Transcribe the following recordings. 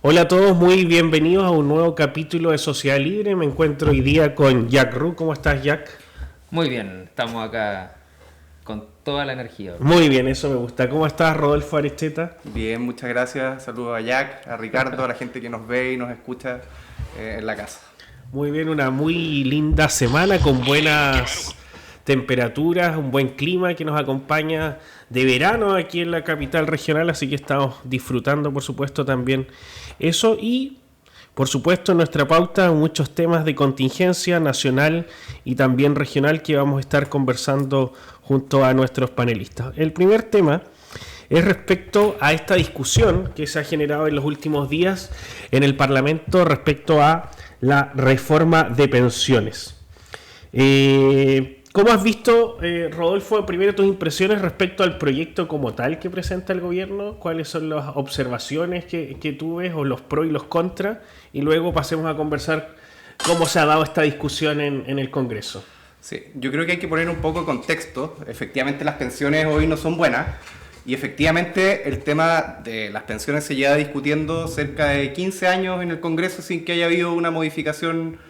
Hola a todos, muy bienvenidos a un nuevo capítulo de Sociedad Libre. Me encuentro hoy día con Jack Ru. ¿Cómo estás, Jack? Muy bien, estamos acá con toda la energía. Muy bien, eso me gusta. ¿Cómo estás, Rodolfo Arecheta? Bien, muchas gracias. Saludos a Jack, a Ricardo, a la gente que nos ve y nos escucha en la casa. Muy bien, una muy linda semana con buenas temperaturas, un buen clima que nos acompaña de verano aquí en la capital regional, así que estamos disfrutando, por supuesto, también eso. Y por supuesto, en nuestra pauta muchos temas de contingencia nacional y también regional que vamos a estar conversando junto a nuestros panelistas. El primer tema es respecto a esta discusión que se ha generado en los últimos días en el Parlamento respecto a la reforma de pensiones. ¿Cómo has visto, Rodolfo, primero tus impresiones respecto al proyecto como tal que presenta el gobierno? ¿Cuáles son las observaciones que tú ves, o los pros y los contras? Y luego pasemos a conversar cómo se ha dado esta discusión en el Congreso. Sí, yo creo que hay que poner un poco de contexto. Efectivamente, las pensiones hoy no son buenas. Y efectivamente, el tema de las pensiones se lleva discutiendo cerca de 15 años en el Congreso sin que haya habido una modificación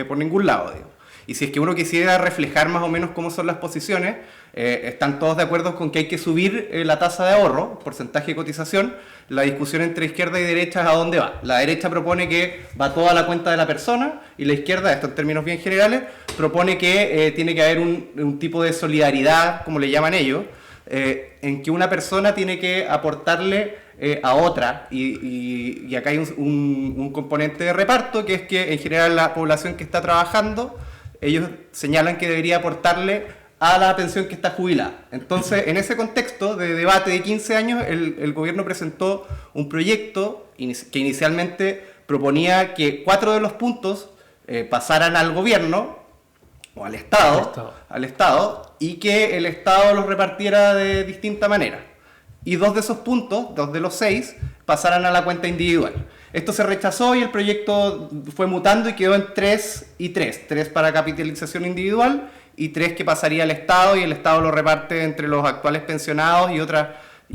por ningún lado, digo. Y si es que uno quisiera reflejar más o menos cómo son las posiciones, están todos de acuerdo con que hay que subir la tasa de ahorro, porcentaje de cotización. La discusión entre izquierda y derecha es a dónde va. La derecha propone que va toda la cuenta de la persona, y la izquierda, esto en términos bien generales, propone que tiene que haber un tipo de solidaridad, como le llaman ellos, en que una persona tiene que aportarle a otra, y acá hay un componente de reparto, que es que en general la población que está trabajando, ellos señalan que debería aportarle a la pensión que está jubilada. Entonces, en ese contexto de debate de 15 años, el gobierno presentó un proyecto que inicialmente proponía que 4 de los puntos pasaran al gobierno o al Estado, y que el Estado los repartiera de distinta manera. Y 2 de esos puntos, 2 de los 6, pasaran a la cuenta individual. Esto se rechazó y el proyecto fue mutando y quedó en 3 y 3. 3 para capitalización individual y 3 que pasaría al Estado, y el Estado lo reparte entre los actuales pensionados y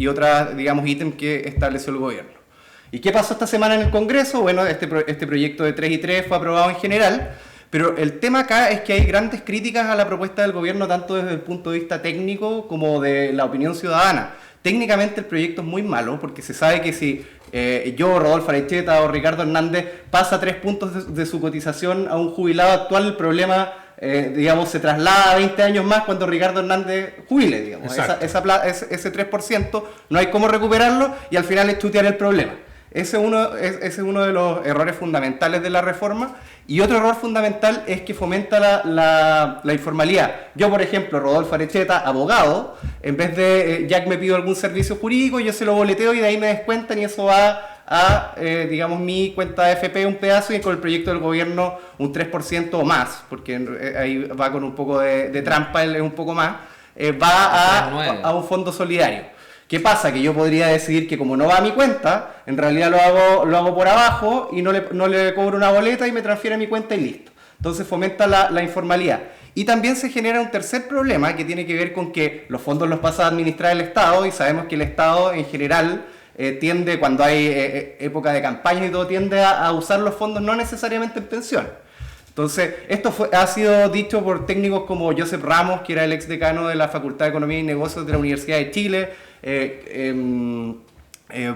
otras, digamos, ítems que estableció el gobierno. ¿Y qué pasó esta semana en el Congreso? Bueno, este proyecto de 3 y 3 fue aprobado en general, pero el tema acá es que hay grandes críticas a la propuesta del gobierno, tanto desde el punto de vista técnico como de la opinión ciudadana. Técnicamente el proyecto es muy malo, porque se sabe que si yo, Rodolfo Arecheta o Ricardo Hernández pasa 3 puntos de su cotización a un jubilado actual, el problema, digamos, se traslada a 20 años más cuando Ricardo Hernández jubile, digamos. Ese 3% no hay cómo recuperarlo, y al final es chutear el problema. Ese es uno de los errores fundamentales de la reforma. Y otro error fundamental es que fomenta la informalidad. Yo, por ejemplo, Rodolfo Arecheta, abogado, en vez de Jack me pido algún servicio jurídico, yo se lo boleteo y de ahí me descuentan, y eso va a, digamos, mi cuenta de FP un pedazo, y con el proyecto del gobierno un 3% o más, porque ahí va con un poco de trampa, es un poco más, va a un fondo solidario. ¿Qué pasa? Que yo podría decidir que, como no va a mi cuenta, en realidad lo hago por abajo y no le cobro una boleta y me transfiere a mi cuenta y listo. Entonces fomenta la informalidad. Y también se genera un tercer problema que tiene que ver con que los fondos los pasa a administrar el Estado, y sabemos que el Estado en general tiende, cuando hay época de campaña y todo, tiende a usar los fondos no necesariamente en pensiones. Entonces, esto ha sido dicho por técnicos como Joseph Ramos, que era el ex decano de la Facultad de Economía y Negocios de la Universidad de Chile,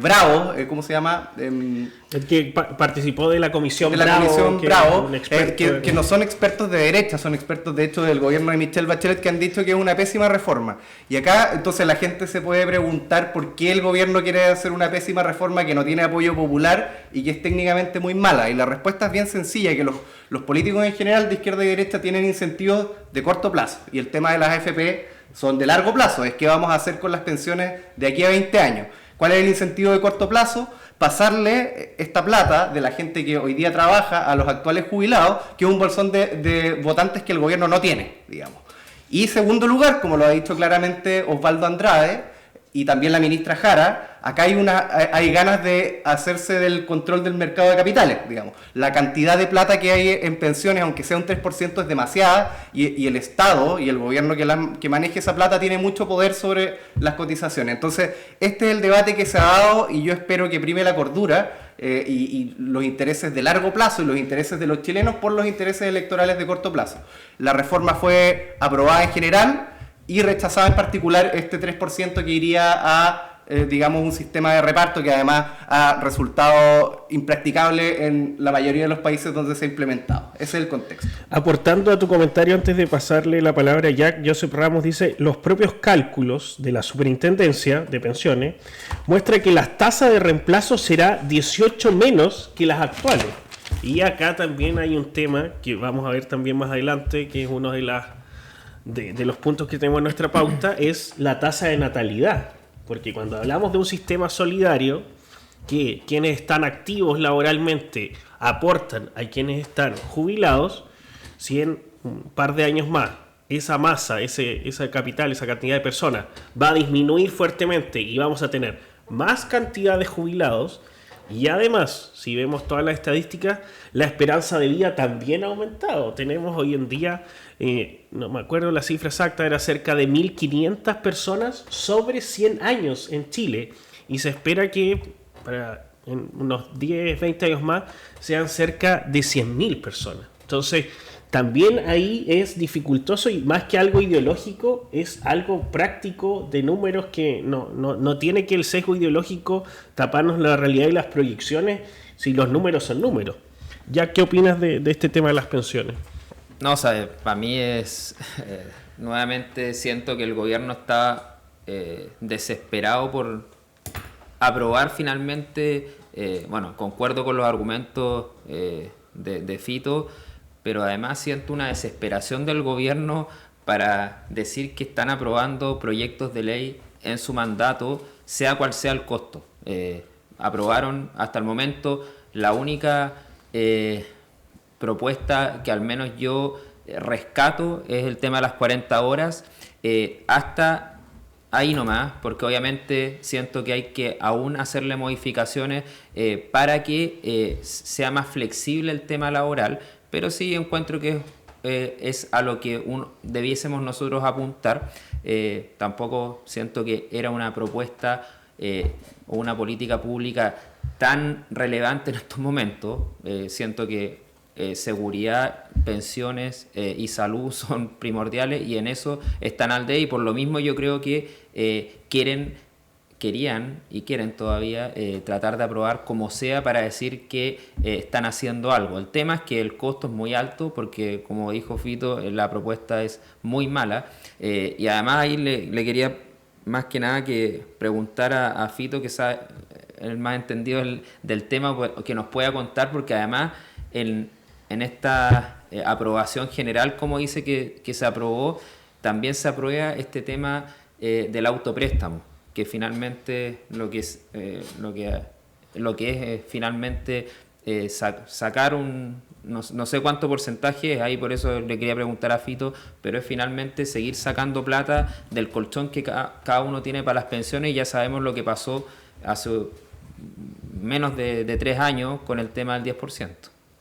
Bravo, ¿cómo se llama? El que participó de la comisión Bravo, que no son expertos de derecha, son expertos de hecho del gobierno de Michelle Bachelet, que han dicho que es una pésima reforma. Y acá entonces la gente se puede preguntar por qué el gobierno quiere hacer una pésima reforma que no tiene apoyo popular y que es técnicamente muy mala. Y la respuesta es bien sencilla, que los políticos en general de izquierda y derecha tienen incentivos de corto plazo, y el tema de las AFP son de largo plazo. Es qué vamos a hacer con las pensiones de aquí a 20 años. ¿Cuál es el incentivo de corto plazo? Pasarle esta plata de la gente que hoy día trabaja a los actuales jubilados, que es un bolsón de votantes que el gobierno no tiene, digamos. Y segundo lugar, como lo ha dicho claramente Osvaldo Andrade y también la ministra Jara, acá hay ganas de hacerse del control del mercado de capitales, digamos. La cantidad de plata que hay en pensiones, aunque sea un 3%, es demasiada, y el Estado y el gobierno que maneje esa plata tiene mucho poder sobre las cotizaciones. Entonces, este es el debate que se ha dado, y yo espero que prime la cordura, y los intereses de largo plazo y los intereses de los chilenos por los intereses electorales de corto plazo. La reforma fue aprobada en general y rechazada en particular este 3% que iría a digamos, un sistema de reparto que además ha resultado impracticable en la mayoría de los países donde se ha implementado. Ese es el contexto. Aportando a tu comentario antes de pasarle la palabra a Jack, Joseph Ramos dice, los propios cálculos de la Superintendencia de Pensiones muestran que la tasa de reemplazo será 18 menos que las actuales. Y acá también hay un tema que vamos a ver también más adelante, que es uno de los puntos que tenemos en nuestra pauta, es la tasa de natalidad. Porque cuando hablamos de un sistema solidario, que quienes están activos laboralmente aportan a quienes están jubilados, si en un par de años más esa masa, esa capital, esa cantidad de personas va a disminuir fuertemente y vamos a tener más cantidad de jubilados, y además, si vemos todas las estadísticas, la esperanza de vida también ha aumentado. Tenemos hoy en día, no me acuerdo la cifra exacta, era cerca de 1.500 personas sobre 100 años en Chile. Y se espera que en unos 10, 20 años más sean cerca de 100.000 personas. Entonces, también ahí es dificultoso y más que algo ideológico, es algo práctico de números que no tiene que el sesgo ideológico taparnos la realidad y las proyecciones si los números son números. ¿Ya qué opinas de este tema de las pensiones? No, o sea, para mí es... nuevamente siento que el gobierno está desesperado por aprobar finalmente... bueno, concuerdo con los argumentos de Fito, pero además siento una desesperación del gobierno para decir que están aprobando proyectos de ley en su mandato, sea cual sea el costo. Aprobaron hasta el momento la única propuesta que al menos yo rescato es el tema de las 40 horas, hasta ahí nomás, porque obviamente siento que hay que aún hacerle modificaciones para que sea más flexible el tema laboral, pero sí encuentro que es a lo que debiésemos nosotros apuntar. Tampoco siento que era una propuesta o una política pública tan relevante en estos momentos. Siento que seguridad, pensiones y salud son primordiales y en eso están al día, y por lo mismo yo creo que querían y quieren todavía tratar de aprobar como sea para decir que están haciendo algo. El tema es que el costo es muy alto porque, como dijo Fito, la propuesta es muy mala, y además ahí le quería más que nada que preguntar a Fito, que sabe el más entendido del tema, que nos pueda contar, porque además en esta aprobación general, como dice que se aprobó, también se aprueba este tema del autopréstamo, que finalmente lo que es finalmente sacar no sé cuánto porcentaje es ahí, por eso le quería preguntar a Fito, pero es finalmente seguir sacando plata del colchón que cada uno tiene para las pensiones, y ya sabemos lo que pasó hace menos de 3 años con el tema del 10%.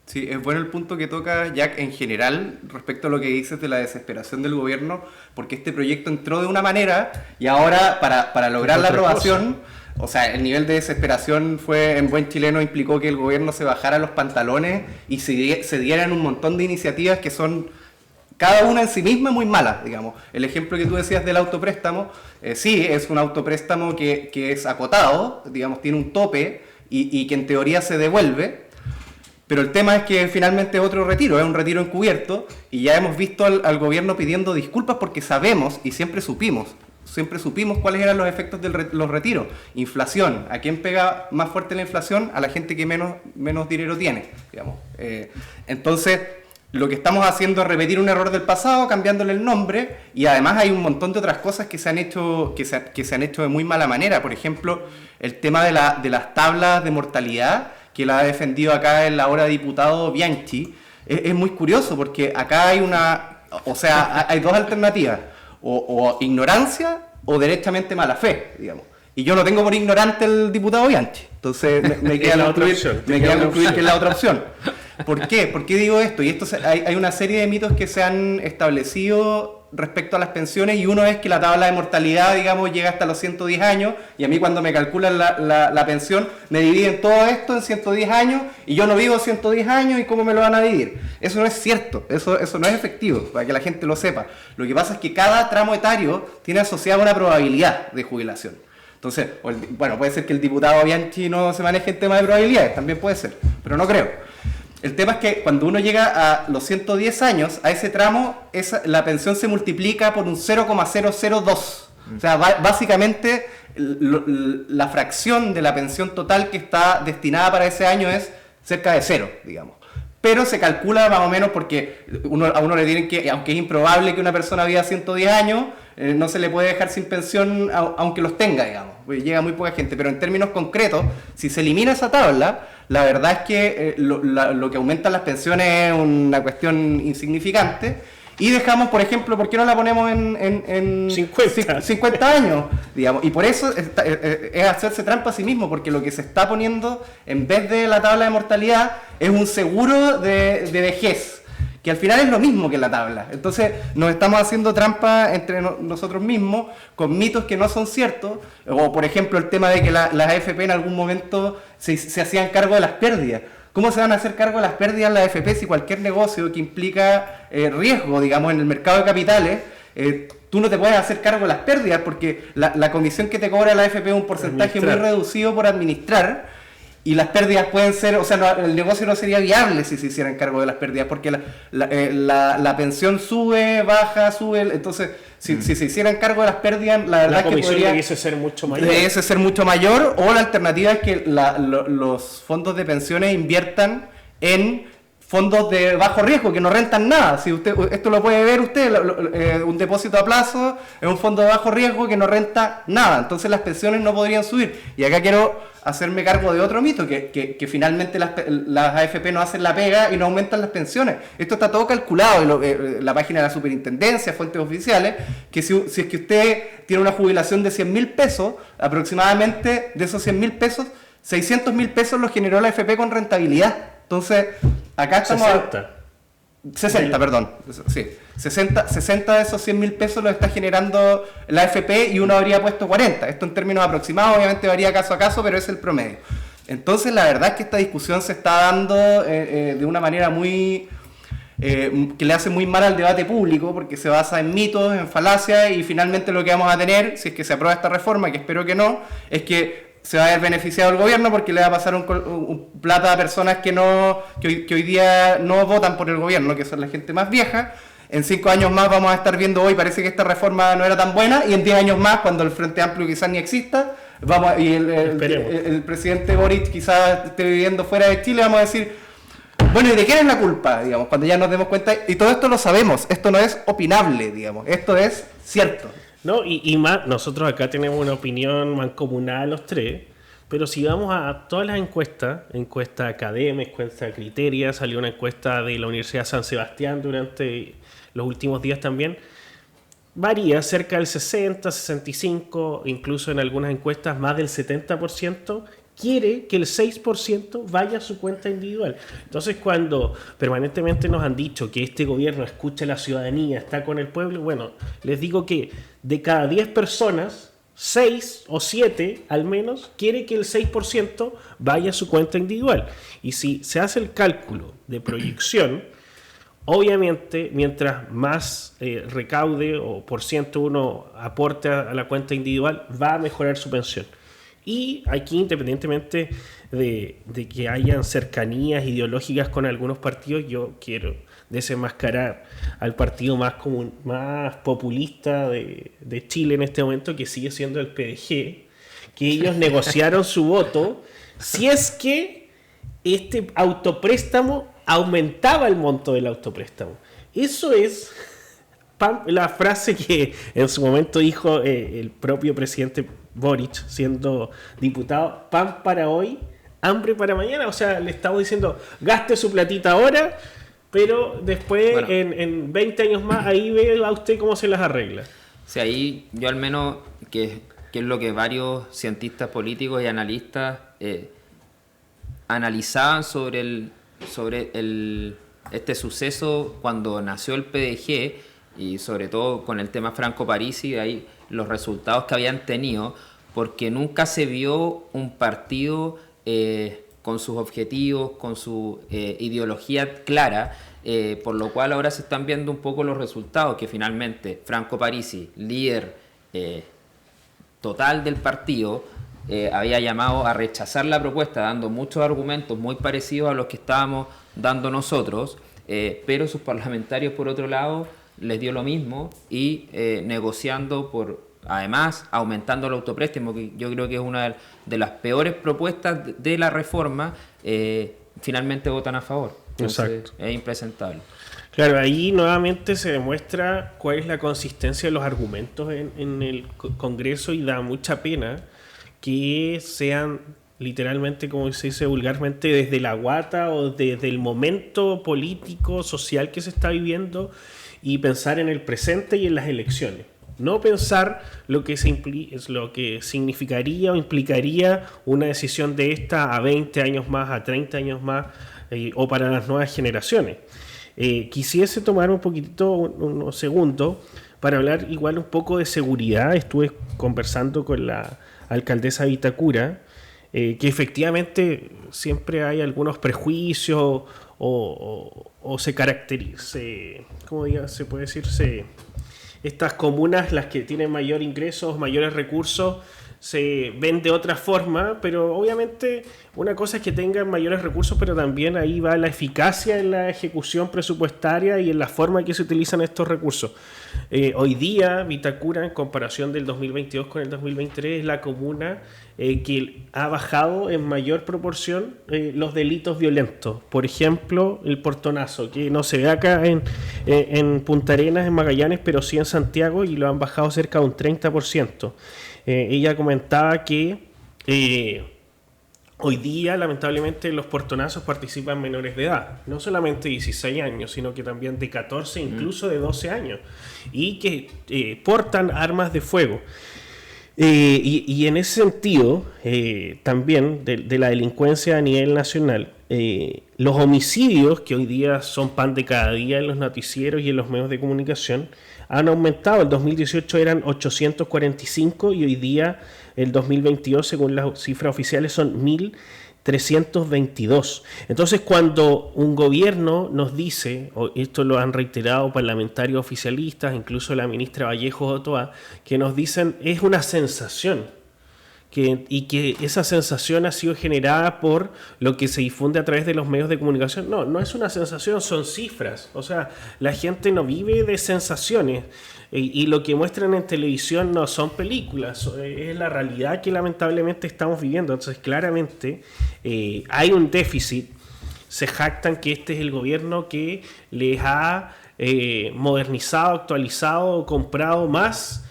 Sí, es bueno el punto que toca Jack en general respecto a lo que dices de la desesperación del gobierno, porque este proyecto entró de una manera y ahora para lograr la aprobación, o sea, el nivel de desesperación fue, en buen chileno, implicó que el gobierno se bajara los pantalones y se dieran un montón de iniciativas que son cada una en sí misma muy mala, digamos. El ejemplo que tú decías del autopréstamo, sí, es un autopréstamo que es acotado, digamos, tiene un tope y que en teoría se devuelve. Pero el tema es que finalmente es otro retiro, es un retiro encubierto, y ya hemos visto al gobierno pidiendo disculpas porque sabemos y siempre supimos cuáles eran los efectos de los retiros. Inflación, ¿a quién pega más fuerte la inflación? A la gente que menos dinero tiene, digamos. Entonces, lo que estamos haciendo es repetir un error del pasado, cambiándole el nombre, y además hay un montón de otras cosas que se han hecho de muy mala manera. Por ejemplo, el tema de las tablas de mortalidad, que la ha defendido acá en la hora diputado Bianchi, es muy curioso porque acá hay hay dos alternativas, o ignorancia o derechamente mala fe, digamos. Y yo lo tengo por ignorante el diputado Bianchi, entonces me queda concluir que es la otra opción. ¿Por qué? ¿Por qué digo esto? Y hay una serie de mitos que se han establecido respecto a las pensiones, y uno es que la tabla de mortalidad, digamos, llega hasta los 110 años, y a mí cuando me calculan la pensión, me dividen todo esto en 110 años, y yo no vivo 110 años, ¿y cómo me lo van a dividir? Eso no es cierto, eso no es efectivo, para que la gente lo sepa. Lo que pasa es que cada tramo etario tiene asociada una probabilidad de jubilación. Entonces, bueno, puede ser que el diputado Bianchi no se maneje en tema de probabilidades, también puede ser, pero no creo. El tema es que cuando uno llega a los 110 años, a ese tramo, la pensión se multiplica por un 0,002. O sea, básicamente la fracción de la pensión total que está destinada para ese año es cerca de cero, digamos. Pero se calcula más o menos porque a uno le tienen que, aunque es improbable que una persona viva 110 años, no se le puede dejar sin pensión aunque los tenga, digamos, porque llega muy poca gente. Pero en términos concretos, si se elimina esa tabla, la verdad es que lo que aumentan las pensiones es una cuestión insignificante. Y dejamos, por ejemplo, ¿por qué no la ponemos en 50 años? Digamos? Y por eso es hacerse trampa a sí mismo, porque lo que se está poniendo en vez de la tabla de mortalidad es un seguro de vejez, que al final es lo mismo que la tabla. Entonces nos estamos haciendo trampa entre nosotros mismos con mitos que no son ciertos, o por ejemplo el tema de que las AFP en algún momento se hacían cargo de las pérdidas. ¿Cómo se van a hacer cargo de las pérdidas las AFP si cualquier negocio que implica riesgo, digamos, en el mercado de capitales, tú no te puedes hacer cargo de las pérdidas porque la comisión que te cobra la AFP es un porcentaje muy reducido por administrar, y las pérdidas pueden ser, o sea, el negocio no sería viable si se hicieran cargo de las pérdidas, porque la pensión sube, baja, sube, entonces si se hicieran cargo de las pérdidas, la verdad es que podría... debiese ser mucho mayor. Debiese ser mucho mayor, o la alternativa es que los fondos de pensiones inviertan en fondos de bajo riesgo, que no rentan nada. Si esto lo puede ver usted, un depósito a plazo es un fondo de bajo riesgo que no renta nada, entonces las pensiones no podrían subir. Y acá quiero hacerme cargo de otro mito, que finalmente las AFP no hacen la pega y no aumentan las pensiones. Esto está todo calculado en la página de la superintendencia, fuentes oficiales, que si es que usted tiene una jubilación de 100.000 pesos, aproximadamente de esos 100.000 pesos, 600.000 pesos los generó la AFP con rentabilidad. Entonces, acá estamos... 60, perdón. Sí. 60 de esos 100.000 pesos los está generando la AFP y uno habría puesto 40. Esto en términos aproximados, obviamente varía caso a caso, pero es el promedio. Entonces, la verdad es que esta discusión se está dando de una manera muy... que le hace muy mal al debate público, porque se basa en mitos, en falacias, y finalmente lo que vamos a tener, si es que se aprueba esta reforma, que espero que no, es que se va a ver beneficiado el gobierno porque le va a pasar un plata a personas que hoy día no votan por el gobierno, que son la gente más vieja. En 5 años más vamos a estar viendo, hoy parece que esta reforma no era tan buena, y en 10 años más, cuando el Frente Amplio quizás ni exista, y el presidente Boric quizás esté viviendo fuera de Chile, vamos a decir, bueno, ¿y de quién es la culpa? Digamos, cuando ya nos demos cuenta, y todo esto lo sabemos, esto no es opinable, digamos, esto es cierto. No, y más, nosotros acá tenemos una opinión mancomunada los tres, pero si vamos a todas las encuesta Academia, encuesta Criteria, salió una encuesta de la Universidad de San Sebastián durante los últimos días también, varía cerca del 60, 65, incluso en algunas encuestas más del 70%, quiere que el 6% vaya a su cuenta individual. Entonces, cuando permanentemente nos han dicho que este gobierno escucha a la ciudadanía, está con el pueblo, bueno, les digo que de cada 10 personas, 6 o 7 al menos, quiere que el 6% vaya a su cuenta individual. Y si se hace el cálculo de proyección, obviamente, mientras más recaude o por ciento uno aporte a la cuenta individual, va a mejorar su pensión. Y aquí, independientemente de que hayan cercanías ideológicas con algunos partidos, yo quiero desenmascarar al partido más populista de Chile en este momento, que sigue siendo el PDG, que ellos negociaron su voto si es que este autopréstamo aumentaba el monto del autopréstamo. Eso es la frase que en su momento dijo el propio presidente Boric, siendo diputado: pan para hoy, hambre para mañana. O sea, le estamos diciendo, gaste su platita ahora, pero después, bueno, en 20 años más, ahí ve a usted cómo se las arregla. O sea, ahí yo al menos, que es lo que varios cientistas políticos y analistas analizaban sobre este suceso cuando nació el PDG, y sobre todo con el tema Franco Parisi, ahí los resultados que habían tenido, porque nunca se vio un partido con sus objetivos, con su ideología clara, por lo cual ahora se están viendo un poco los resultados, que finalmente Franco Parisi, líder total del partido, había llamado a rechazar la propuesta, dando muchos argumentos muy parecidos a los que estábamos dando nosotros, pero sus parlamentarios, por otro lado, les dio lo mismo y negociando además aumentando el autopréstamo, que yo creo que es una de las peores propuestas de la reforma, finalmente votan a favor. Entonces, exacto, es impresentable. Claro, ahí nuevamente se demuestra cuál es la consistencia de los argumentos en el Congreso, y da mucha pena que sean literalmente, como se dice vulgarmente, desde la guata o desde el momento político, social que se está viviendo, y pensar en el presente y en las elecciones. No pensar lo que significaría o implicaría una decisión de esta a 20 años más, a 30 años más, o para las nuevas generaciones. Quisiese tomar un poquitito, unos segundos, para hablar igual un poco de seguridad. Estuve conversando con la alcaldesa de Vitacura, que efectivamente siempre hay algunos prejuicios o se caracteriza, ¿cómo se puede decir? Estas comunas, las que tienen mayor ingresos, mayores recursos, se ven de otra forma, pero obviamente una cosa es que tengan mayores recursos, pero también ahí va la eficacia en la ejecución presupuestaria y en la forma en que se utilizan estos recursos. Hoy día Vitacura, en comparación del 2022 con el 2023, es la comuna que ha bajado en mayor proporción los delitos violentos. Por ejemplo, el portonazo, que no se ve acá en Punta Arenas, en Magallanes, pero sí en Santiago, y lo han bajado cerca de un 30%. Ella comentaba que hoy día, lamentablemente, los portonazos participan menores de edad, no solamente 16 años, sino que también de 14, incluso de 12 años, y que portan armas de fuego. Y en ese sentido, también de la delincuencia a nivel nacional, los homicidios, que hoy día son pan de cada día en los noticieros y en los medios de comunicación, han aumentado. El 2018 eran 845 y hoy día, el 2022, según las cifras oficiales, son 1.322. Entonces, cuando un gobierno nos dice, o esto lo han reiterado parlamentarios oficialistas, incluso la ministra Vallejo Otoa, que nos dicen es una sensación, y que esa sensación ha sido generada por lo que se difunde a través de los medios de comunicación. No es una sensación, son cifras. O sea, la gente no vive de sensaciones, y lo que muestran en televisión no son películas, es la realidad que lamentablemente estamos viviendo. Entonces, claramente hay un déficit. Se jactan que este es el gobierno que les ha modernizado, actualizado, comprado más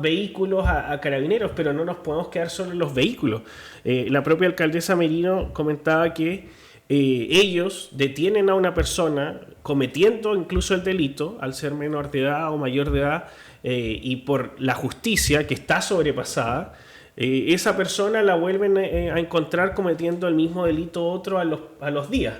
vehículos a carabineros, pero no nos podemos quedar solo en los vehículos. La propia alcaldesa Merino comentaba que ellos detienen a una persona cometiendo incluso el delito al ser menor de edad o mayor de edad, y por la justicia que está sobrepasada, esa persona la vuelven a encontrar cometiendo el mismo delito otro a los días.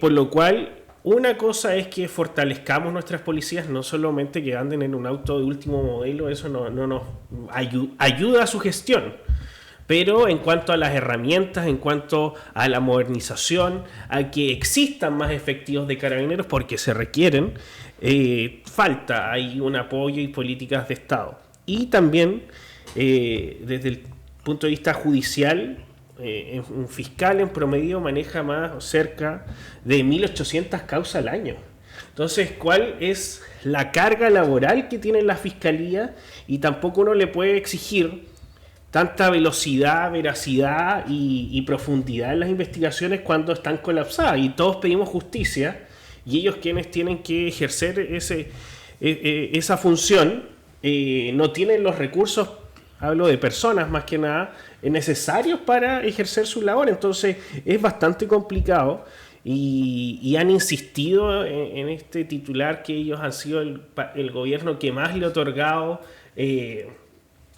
Por lo cual, una cosa es que fortalezcamos nuestras policías, no solamente que anden en un auto de último modelo, eso no nos ayuda a su gestión, pero en cuanto a las herramientas, en cuanto a la modernización, a que existan más efectivos de carabineros, porque se requieren, falta ahí un apoyo y políticas de Estado. Y también, desde el punto de vista judicial, un fiscal en promedio maneja más cerca de 1.800 causas al año. Entonces, ¿cuál es la carga laboral que tiene la fiscalía? Y tampoco uno le puede exigir tanta velocidad, veracidad y profundidad en las investigaciones cuando están colapsadas. Y todos pedimos justicia, y ellos, quienes tienen que ejercer esa función, no tienen los recursos, hablo de personas más que nada, necesarios para ejercer su labor. Entonces es bastante complicado, y han insistido en este titular que ellos han sido el gobierno que más le ha otorgado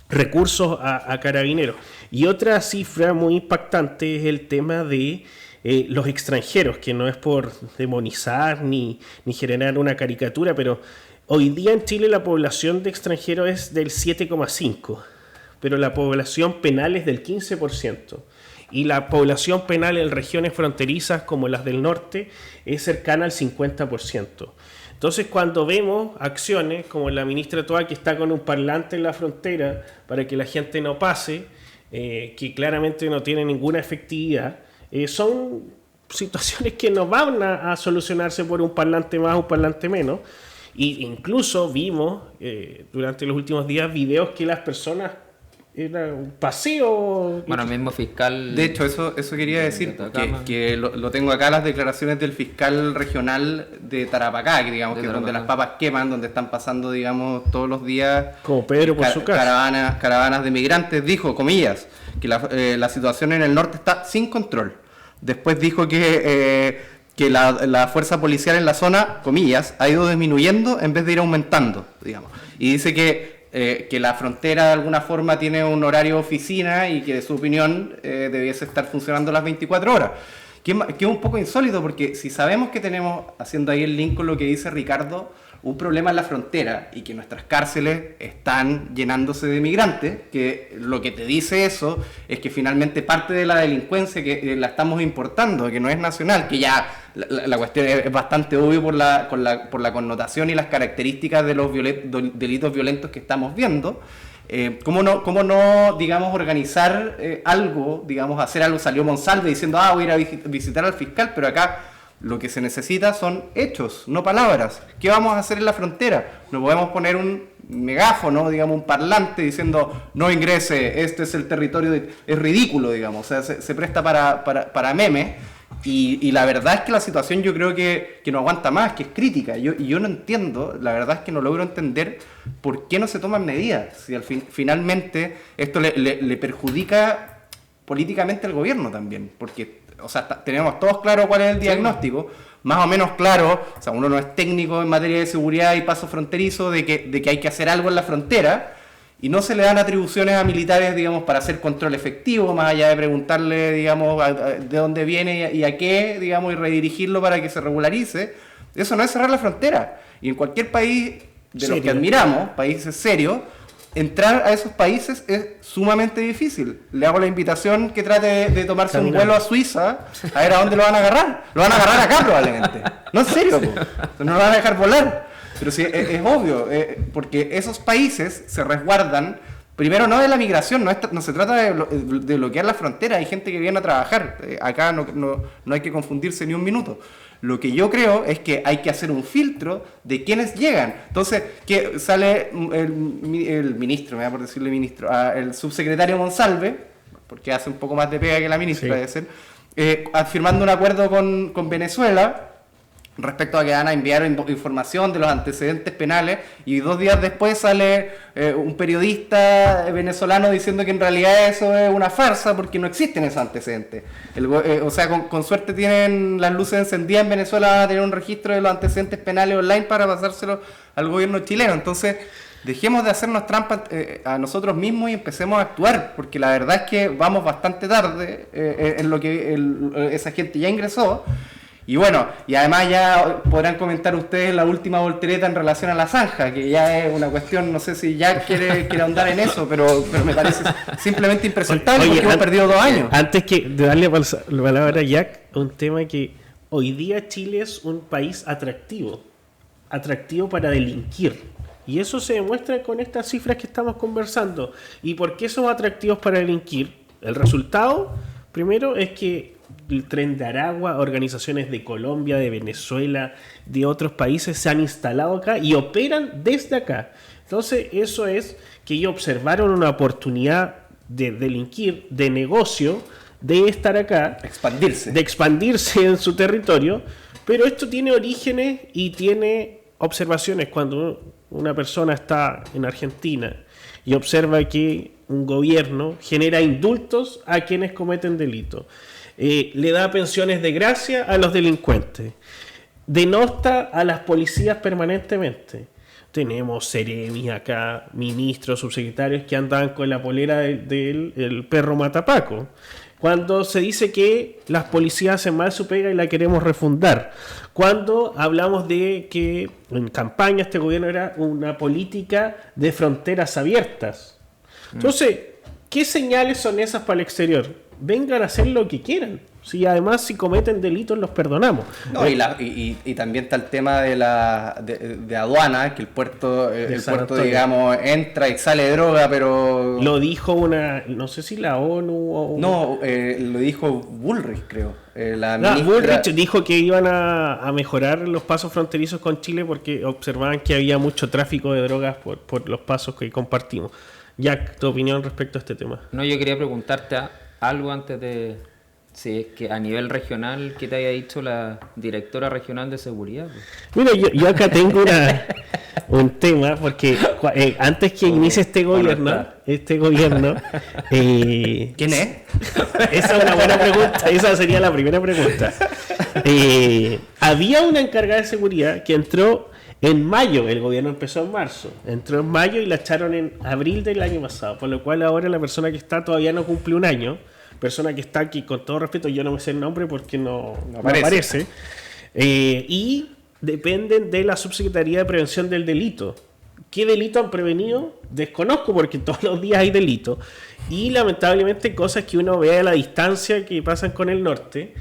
recursos a carabineros. Y otra cifra muy impactante es el tema de los extranjeros, que no es por demonizar ni generar una caricatura, pero hoy día en Chile la población de extranjeros es del 7,5%, pero la población penal es del 15%. Y la población penal en regiones fronterizas como las del norte es cercana al 50%. Entonces, cuando vemos acciones como la ministra Toa, que está con un parlante en la frontera para que la gente no pase, que claramente no tiene ninguna efectividad, son situaciones que no van a solucionarse por un parlante más o un parlante menos. Y incluso vimos durante los últimos días videos que las personas... Era un paseo. Bueno, el mismo fiscal. De hecho, eso quería decir, que lo tengo acá, las declaraciones del fiscal regional de Tarapacá, que digamos que es donde las papas queman, donde están pasando, digamos, todos los días. Como Pedro por su casa. Caravanas de migrantes. Dijo, comillas, que la situación en el norte está sin control. Después dijo que la fuerza policial en la zona, comillas, ha ido disminuyendo en vez de ir aumentando, digamos. Y dice que la frontera de alguna forma tiene un horario de oficina y que de su opinión debiese estar funcionando las 24 horas. Que es un poco insólito, porque si sabemos que tenemos, haciendo ahí el link con lo que dice Ricardo, un problema en la frontera y que nuestras cárceles están llenándose de migrantes, que lo que te dice eso es que finalmente parte de la delincuencia que la estamos importando, que no es nacional, que ya la cuestión es bastante obvio por la connotación y las características de los delitos violentos que estamos viendo. ¿Cómo no, digamos, organizar algo, digamos, hacer algo? Salió Monsalve diciendo, voy a ir a visitar al fiscal, pero acá lo que se necesita son hechos, no palabras. ¿Qué vamos a hacer en la frontera? No podemos poner un megáfono, digamos, un parlante diciendo, no ingrese, este es el territorio, es ridículo, digamos, o sea, se presta para memes. Y la verdad es que la situación yo creo que no aguanta más, que es crítica. Yo no entiendo, la verdad es que no logro entender por qué no se toman medidas. Si finalmente esto le perjudica políticamente al gobierno también. Porque, o sea, tenemos todos claro cuál es el diagnóstico, más o menos claro, o sea, uno no es técnico en materia de seguridad y paso fronterizo, de que hay que hacer algo en la frontera. Y no se le dan atribuciones a militares, digamos, para hacer control efectivo, más allá de preguntarle, digamos, de dónde viene y a qué, digamos, y redirigirlo para que se regularice. Eso no es cerrar la frontera. Y en cualquier país de los que admiramos, países serios, entrar a esos países es sumamente difícil. Le hago la invitación que trate de tomarse un vuelo a Suiza, a ver a dónde lo van a agarrar. Lo van a agarrar acá probablemente. No, en serio, no lo van a dejar volar. Pero sí, es obvio, porque esos países se resguardan, primero no de la migración, no se trata de bloquear la frontera, hay gente que viene a trabajar, acá no hay que confundirse ni un minuto. Lo que yo creo es que hay que hacer un filtro de quienes llegan. Entonces, que sale el ministro, me da por decirle ministro, el subsecretario Monsalve, porque hace un poco más de pega que la ministra, sí, debe ser, firmando un acuerdo con Venezuela, respecto a que van a enviar información de los antecedentes penales, y 2 días después sale un periodista venezolano diciendo que en realidad eso es una farsa porque no existen esos antecedentes. O sea, con suerte tienen las luces encendidas en Venezuela, van a tener un registro de los antecedentes penales online para pasárselo al gobierno chileno. Entonces, dejemos de hacernos trampas a nosotros mismos y empecemos a actuar, porque la verdad es que vamos bastante tarde en lo que esa gente ya ingresó. Y bueno, y además ya podrán comentar ustedes la última voltereta en relación a la zanja, que ya es una cuestión, no sé si ya quiere ahondar en eso, pero me parece simplemente impresentable. Porque hemos perdido 2 años. Antes de darle la palabra a Jack, un tema que hoy día Chile es un país atractivo para delinquir. Y eso se demuestra con estas cifras que estamos conversando. ¿Y por qué somos atractivos para delinquir? El resultado, primero, es que el Tren de Aragua, organizaciones de Colombia, de Venezuela, de otros países se han instalado acá y operan desde acá. Entonces, eso es que ellos observaron una oportunidad de delinquir, de negocio, de estar acá, de expandirse en su territorio, pero esto tiene orígenes y tiene observaciones. Cuando una persona está en Argentina y observa que un gobierno genera indultos a quienes cometen delitos, le da pensiones de gracia a los delincuentes, denosta a las policías permanentemente. Tenemos seremis acá, ministros, subsecretarios que andan con la polera del perro matapaco. Cuando se dice que las policías hacen mal su pega y la queremos refundar. Cuando hablamos de que en campaña este gobierno era una política de fronteras abiertas. Entonces, ¿qué señales son esas para el exterior? Vengan a hacer lo que quieran. Si además si cometen delitos los perdonamos. No, y también está el tema de aduana, que el puerto digamos entra y sale droga, pero lo dijo no sé si la ONU o no, lo dijo Bullrich, creo. Bullrich dijo que iban a mejorar los pasos fronterizos con Chile porque observaban que había mucho tráfico de drogas por los pasos que compartimos. Jack, tu opinión respecto a este tema. No, yo quería preguntarte algo antes de... Si es que a nivel regional, ¿qué te haya dicho la directora regional de seguridad? Mira, yo acá tengo un tema, porque antes que inicie este gobierno, ¿quién es? Esa es una buena pregunta, esa sería la primera pregunta. Había una encargada de seguridad que entró en mayo, el gobierno empezó en marzo, entró en mayo y la echaron en abril del año pasado, por lo cual ahora la persona que está todavía no cumple un año. Persona que está aquí, con todo respeto, yo no me sé el nombre porque no aparece. Y dependen de la Subsecretaría de Prevención del Delito. ¿Qué delito han prevenido? Desconozco porque todos los días hay delito. Y lamentablemente cosas que uno ve a la distancia que pasan con el norte.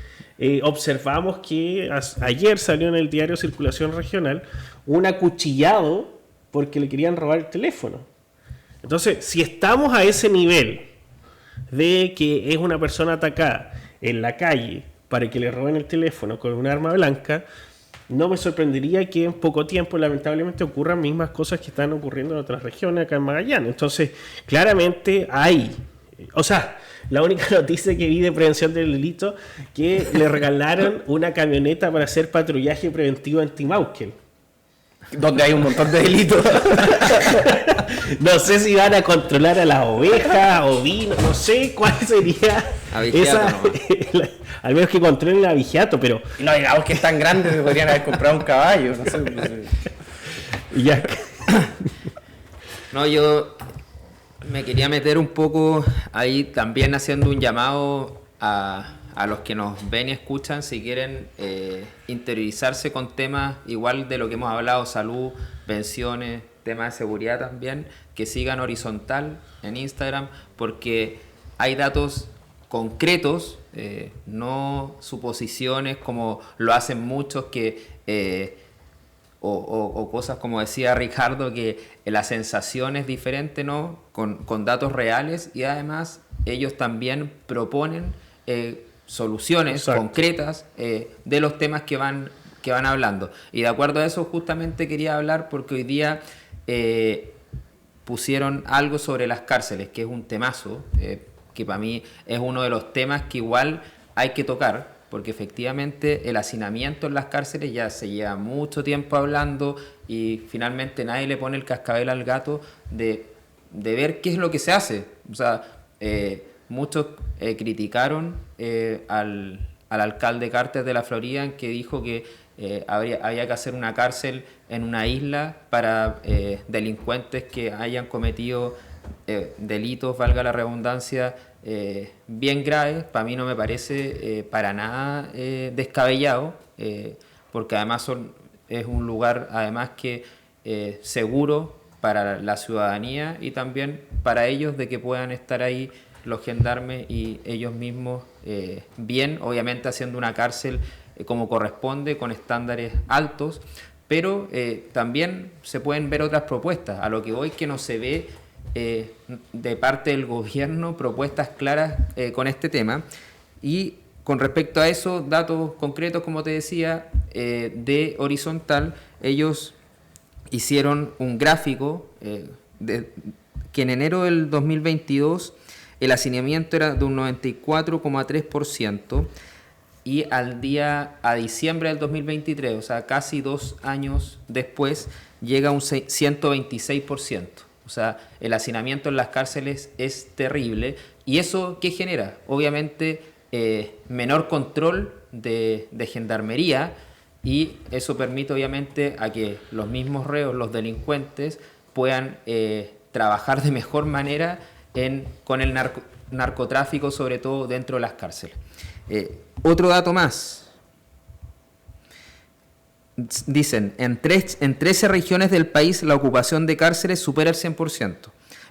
Observamos que ayer salió en el diario Circulación Regional un acuchillado porque le querían robar el teléfono. Entonces, si estamos a ese nivel de que es una persona atacada en la calle para que le roben el teléfono con un arma blanca, no me sorprendería que en poco tiempo lamentablemente ocurran mismas cosas que están ocurriendo en otras regiones acá en Magallanes. Entonces, claramente hay, o sea, la única noticia que vi de prevención del delito que le regalaron una camioneta para hacer patrullaje preventivo anti-Maukel. Donde hay un montón de delitos. No sé si van a controlar a las ovejas, ovinos, no sé cuál sería esa. Al menos que controlen a Vigiato, pero. No digamos que es tan grande que podrían haber comprado un caballo, no sé. Ya. No, yo me quería meter un poco ahí también haciendo un llamado a los que nos ven y escuchan, si quieren interiorizarse con temas igual de lo que hemos hablado, salud, pensiones, temas de seguridad también, que sigan Horizontal en Instagram, porque hay datos concretos, no suposiciones como lo hacen muchos que... O cosas como decía Ricardo, que la sensación es diferente, ¿no? Con datos reales, y además ellos también proponen soluciones Exacto. concretas de los temas que van hablando. Y de acuerdo a eso justamente quería hablar porque hoy día pusieron algo sobre las cárceles, que es un temazo, que para mí es uno de los temas que igual hay que tocar, porque efectivamente el hacinamiento en las cárceles ya se lleva mucho tiempo hablando y finalmente nadie le pone el cascabel al gato de ver qué es lo que se hace. O sea, muchos criticaron al alcalde Carter de la Florida, en que dijo que había que hacer una cárcel en una isla para delincuentes que hayan cometido delitos, valga la redundancia, bien graves. Para mí no me parece para nada descabellado, porque además es un lugar además que seguro para la ciudadanía y también para ellos, de que puedan estar ahí los gendarmes y ellos mismos bien, obviamente haciendo una cárcel como corresponde, con estándares altos, pero también se pueden ver otras propuestas. A lo que voy, que no se ve de parte del gobierno propuestas claras con este tema. Y con respecto a eso, datos concretos, como te decía, de Horizontal, ellos hicieron un gráfico que en enero del 2022 el hacinamiento era de un 94,3%, y a diciembre del 2023, o sea, casi 2 años después, llega a un 126%. O sea, el hacinamiento en las cárceles es terrible. ¿Y eso qué genera? Obviamente menor control de gendarmería, y eso permite obviamente a que los mismos reos, los delincuentes, puedan trabajar de mejor manera con narcotráfico, sobre todo dentro de las cárceles. Otro dato más. Dicen, en 13 regiones del país la ocupación de cárceles supera el 100%.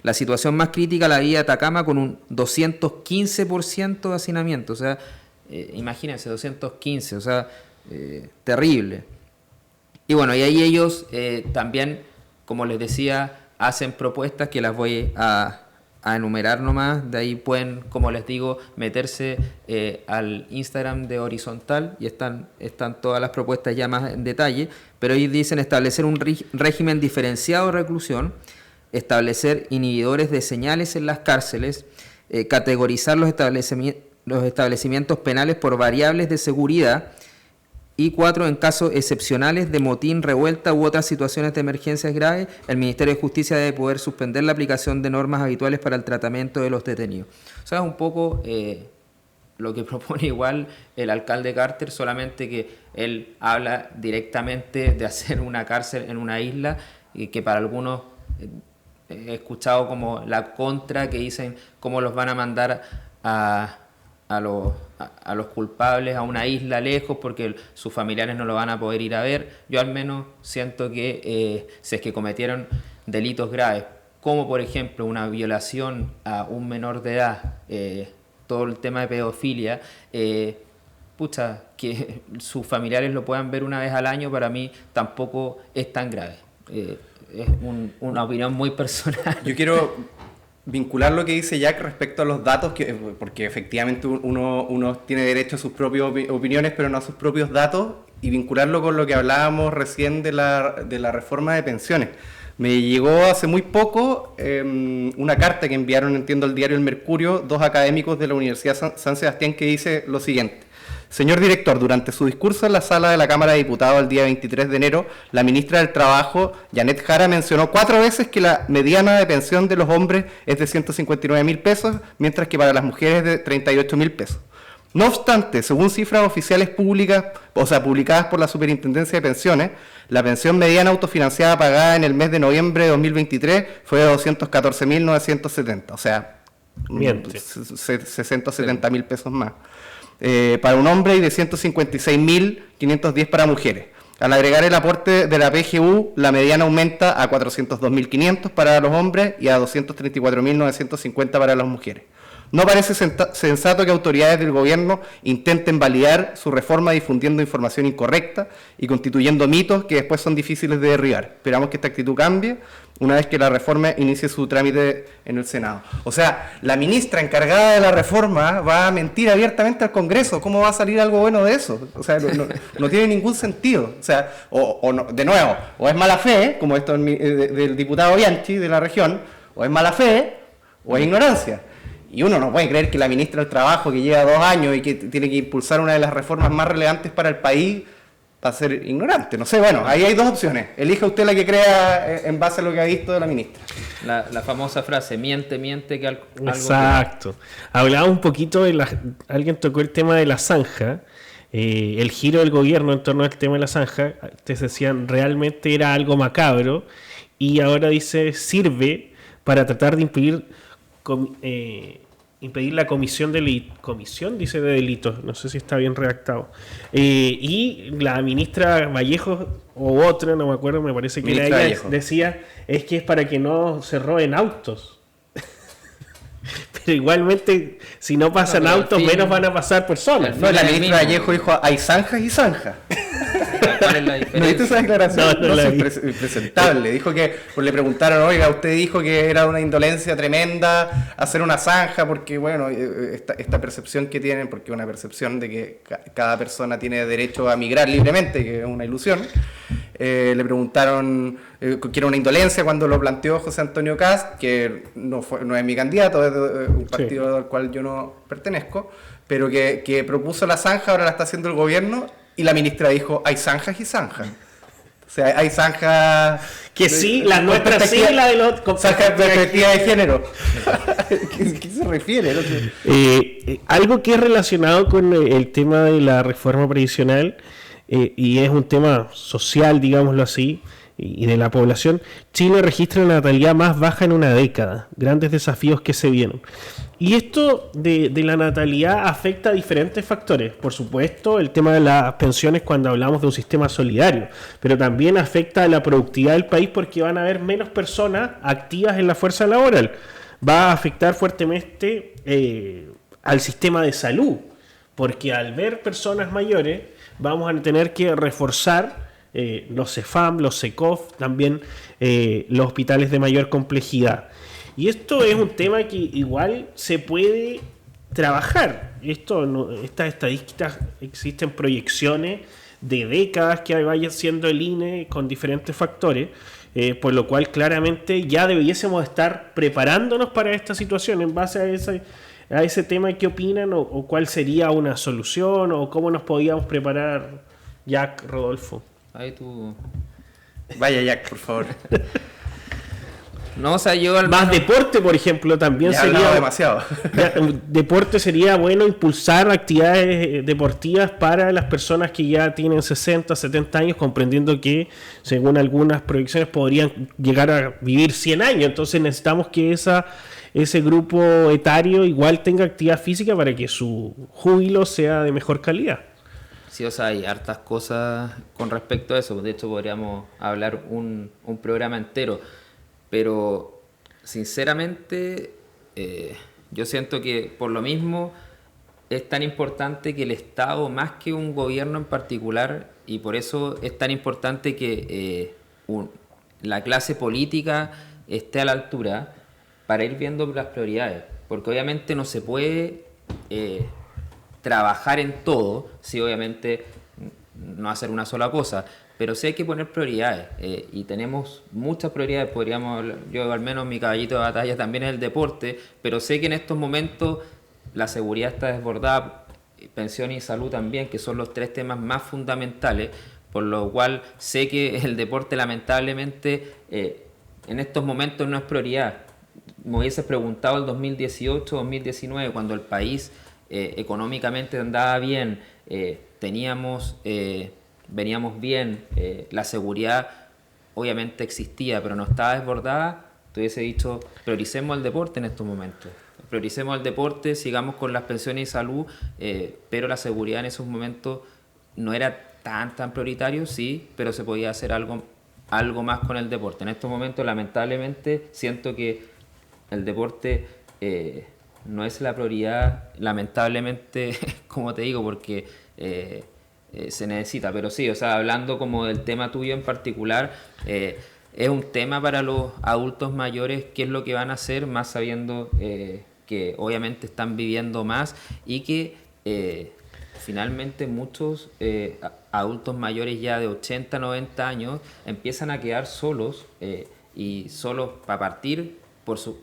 La situación más crítica la vive Atacama con un 215% de hacinamiento. O sea, imagínense, 215, o sea, terrible. Y bueno, y ahí ellos también, como les decía, hacen propuestas que las voy a enumerar nomás. De ahí pueden, como les digo, meterse al Instagram de Horizontal y están todas las propuestas ya más en detalle. Pero ellos dicen establecer un régimen diferenciado de reclusión, establecer inhibidores de señales en las cárceles, categorizar los establecimientos penales por variables de seguridad, y 4, en casos excepcionales de motín, revuelta u otras situaciones de emergencias graves, el Ministerio de Justicia debe poder suspender la aplicación de normas habituales para el tratamiento de los detenidos. O sea, es un poco lo que propone igual el alcalde Carter, solamente que él habla directamente de hacer una cárcel en una isla, y que para algunos he escuchado como la contra, que dicen cómo los van a mandar a los culpables a una isla lejos porque sus familiares no lo van a poder ir a ver. Yo al menos siento que si es que cometieron delitos graves, como por ejemplo una violación a un menor de edad, todo el tema de pedofilia, que sus familiares lo puedan ver una vez al año, para mí tampoco es tan grave. Es una opinión muy personal. Yo quiero vincular lo que dice Jack respecto a los datos, porque efectivamente uno tiene derecho a sus propias opiniones, pero no a sus propios datos, y vincularlo con lo que hablábamos recién de la reforma de pensiones. Me llegó hace muy poco una carta que enviaron, entiendo, al diario El Mercurio, 2 académicos de la Universidad San Sebastián, que dice lo siguiente: señor director, durante su discurso en la sala de la Cámara de Diputados el día 23 de enero, la ministra del Trabajo, Janet Jara, mencionó 4 veces que la mediana de pensión de los hombres es de 159.000 pesos, mientras que para las mujeres es de 38.000 pesos. No obstante, según cifras oficiales públicas, publicadas por la Superintendencia de Pensiones, la pensión mediana autofinanciada pagada en el mes de noviembre de 2023 fue de 214.970, o sea, 670.000 pesos más. Para un hombre y de 156.510 para mujeres. Al agregar el aporte de la PGU, la mediana aumenta a 402.500 para los hombres y a 234.950 para las mujeres. No parece sensato que autoridades del gobierno intenten validar su reforma difundiendo información incorrecta y constituyendo mitos que después son difíciles de derribar. Esperamos que esta actitud cambie una vez que la reforma inicie su trámite en el Senado. O sea, la ministra encargada de la reforma va a mentir abiertamente al Congreso. ¿Cómo va a salir algo bueno de eso? O sea, no tiene ningún sentido. O sea, de nuevo, o es mala fe, como esto del diputado Bianchi de la región, o es mala fe, o es ignorancia. Y uno no puede creer que la ministra del Trabajo, que lleva 2 años y que tiene que impulsar una de las reformas más relevantes para el país, va a ser ignorante. No sé, bueno, ahí hay 2 opciones. Elija usted la que crea en base a lo que ha visto de la ministra. La famosa frase, miente que algo... Exacto. Hablaba un poquito de alguien tocó el tema de la zanja, el giro del gobierno en torno al tema de la zanja. Te decían, realmente era algo macabro, y ahora dice, sirve para tratar de impedir la comisión de delitos, no sé si está bien redactado, y la ministra Vallejo o otra, no me acuerdo, me parece que era ella, Vallejo, decía, es que es para que no se roben autos. Pero igualmente, si no pasan autos, menos van a pasar personas. No, la ministra Vallejo dijo, hay zanjas y zanjas. ¿Cuál es la diferencia? ¿No viste esa declaración? No, es impresentable. Dijo que, pues le preguntaron, oiga, usted dijo que era una indolencia tremenda hacer una zanja, porque bueno, esta percepción que tienen, porque es una percepción de que cada persona tiene derecho a migrar libremente, que es una ilusión. Le preguntaron que era una indolencia cuando lo planteó José Antonio Kast, que no es mi candidato, es de un partido al cual yo no pertenezco, pero que propuso la zanja, ahora la está haciendo el gobierno, y la ministra dijo, hay zanjas y zanjas. O sea, hay zanjas... Que sí, la nuestra sí, la de los... Zanjas de perspectiva de género. ¿Qué se refiere? No sé. Algo que es relacionado con el tema de la reforma previsional, y es un tema social, digámoslo así, y de la población, Chile registra la natalidad más baja en una década. Grandes desafíos que se vienen. Y esto de la natalidad afecta a diferentes factores. Por supuesto, el tema de las pensiones cuando hablamos de un sistema solidario, pero también afecta a la productividad del país porque van a haber menos personas activas en la fuerza laboral. Va a afectar fuertemente al sistema de salud, porque al ver personas mayores vamos a tener que reforzar los CEFAM, los SECOF, también los hospitales de mayor complejidad. Y esto es un tema que igual se puede trabajar. Estas estadísticas, existen proyecciones de décadas que vaya haciendo el INE con diferentes factores, por lo cual claramente ya debiésemos estar preparándonos para esta situación. En base a ese tema, ¿qué opinan? ¿O cuál sería una solución? ¿O cómo nos podíamos preparar, Jack, Rodolfo? Ahí tú... Vaya, Jack, por favor. No, o sea, yo Más deporte, por ejemplo, también Ya sería... demasiado. Deporte sería bueno impulsar actividades deportivas para las personas que ya tienen 60, 70 años, comprendiendo que, según algunas proyecciones, podrían llegar a vivir 100 años. Entonces necesitamos que ese grupo etario igual tenga actividad física para que su júbilo sea de mejor calidad. Sí, o sea, hay hartas cosas con respecto a eso. De hecho, podríamos hablar un programa entero. Pero, sinceramente, yo siento que por lo mismo es tan importante que el Estado, más que un gobierno en particular, y por eso es tan importante que la clase política esté a la altura para ir viendo las prioridades. Porque obviamente no se puede trabajar en todo, sí, obviamente no hacer una sola cosa, pero sí hay que poner prioridades, y tenemos muchas prioridades. Podríamos hablar, yo al menos mi caballito de batalla también es el deporte, pero sé que en estos momentos la seguridad está desbordada, pensión y salud también, que son los tres temas más fundamentales, por lo cual sé que el deporte lamentablemente en estos momentos no es prioridad. Me hubieses preguntado el 2018, 2019, cuando el país económicamente andaba bien, veníamos bien, la seguridad obviamente existía, pero no estaba desbordada, te hubiese dicho, prioricemos el deporte en estos momentos. Prioricemos el deporte, sigamos con las pensiones y salud, pero la seguridad en esos momentos no era tan prioritario, sí, pero se podía hacer algo más con el deporte. En estos momentos, lamentablemente, siento que el deporte no es la prioridad, lamentablemente, como te digo, porque se necesita. Pero sí, o sea, hablando como del tema tuyo en particular, es un tema para los adultos mayores, qué es lo que van a hacer, más sabiendo que obviamente están viviendo más y que finalmente muchos adultos mayores ya de 80, 90 años empiezan a quedar solos, y solos para partir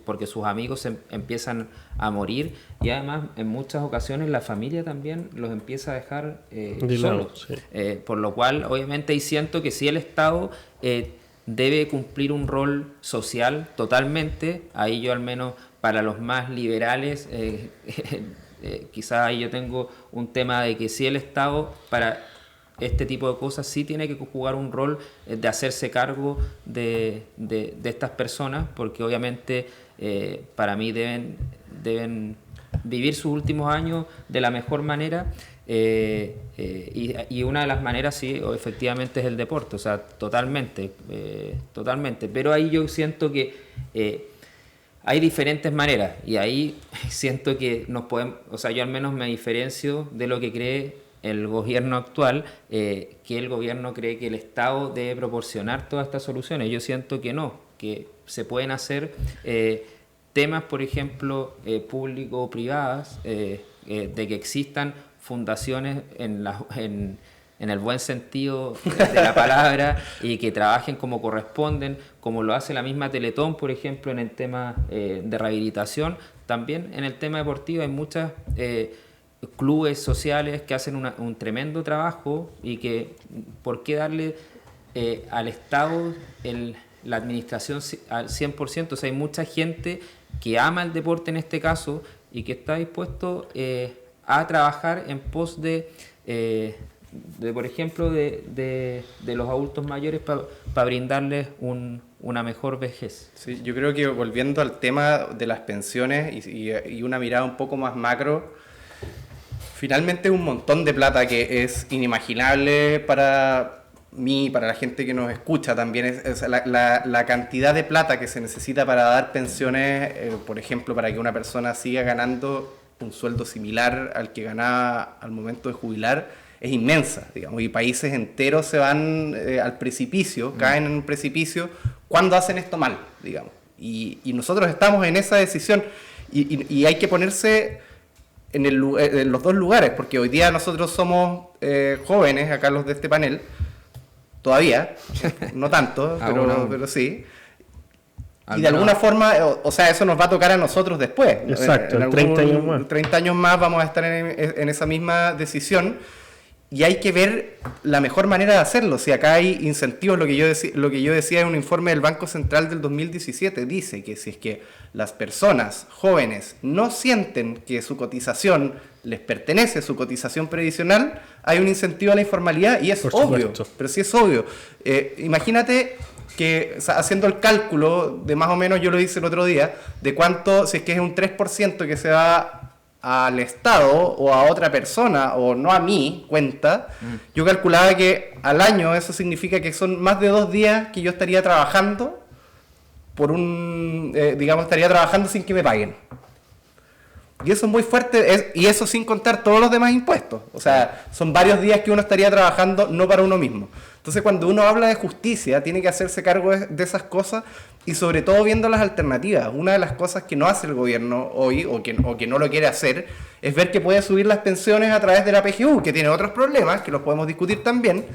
porque sus amigos empiezan a morir, y además en muchas ocasiones la familia también los empieza a dejar solos. Sí. Por lo cual obviamente ahí siento que sí el Estado debe cumplir un rol social totalmente. Ahí yo al menos para los más liberales quizás ahí yo tengo un tema de que sí el Estado para este tipo de cosas sí tiene que jugar un rol de hacerse cargo de estas personas, porque obviamente para mí deben vivir sus últimos años de la mejor manera, y una de las maneras sí efectivamente es el deporte, o sea, totalmente, pero ahí yo siento que hay diferentes maneras, y ahí siento que nos podemos, o sea, yo al menos me diferencio de lo que cree el gobierno actual, que el gobierno cree que el Estado debe proporcionar todas estas soluciones. Yo siento que no, que se pueden hacer temas, por ejemplo, público-privadas, de que existan fundaciones en el buen sentido de la palabra, y que trabajen como corresponden, como lo hace la misma Teletón, por ejemplo, en el tema de rehabilitación. También en el tema deportivo hay muchas clubes sociales que hacen un tremendo trabajo, y que ¿por qué darle al Estado la administración al 100%? O sea, hay mucha gente que ama el deporte en este caso y que está dispuesto a trabajar en pos de por ejemplo, de los adultos mayores para brindarles una mejor vejez. Sí, yo creo que volviendo al tema de las pensiones y una mirada un poco más macro, finalmente es un montón de plata que es inimaginable para mí, para la gente que nos escucha también. Es la cantidad de plata que se necesita para dar pensiones, por ejemplo, para que una persona siga ganando un sueldo similar al que ganaba al momento de jubilar, es inmensa, digamos, y países enteros se van al precipicio, caen en un precipicio cuando hacen esto mal, digamos. Y nosotros estamos en esa decisión y hay que ponerse en los dos lugares, porque hoy día nosotros somos jóvenes, acá los de este panel, todavía, no tanto, pero sí. Y de alguna forma, o sea, eso nos va a tocar a nosotros después. Exacto, 30 años más. 30 años más vamos a estar en esa misma decisión y hay que ver la mejor manera de hacerlo. Si acá hay incentivos, lo que yo decía en un informe del Banco Central del 2017, dice que si es que las personas jóvenes no sienten que su cotización les pertenece, su cotización previsional, hay un incentivo a la informalidad y es obvio, pero sí es obvio. Imagínate que, o sea, haciendo el cálculo de más o menos, yo lo hice el otro día, de cuánto, si es que es un 3% que se va al Estado o a otra persona o no a mí, cuenta, yo calculaba que al año eso significa que son más de 2 días que yo estaría trabajando por digamos, estaría trabajando sin que me paguen. Y eso es muy fuerte, y eso sin contar todos los demás impuestos. O sea, son varios días que uno estaría trabajando no para uno mismo. Entonces, cuando uno habla de justicia, tiene que hacerse cargo de esas cosas y sobre todo viendo las alternativas. Una de las cosas que no hace el gobierno hoy, o que no lo quiere hacer, es ver que puede subir las pensiones a través de la PGU, que tiene otros problemas, que los podemos discutir también,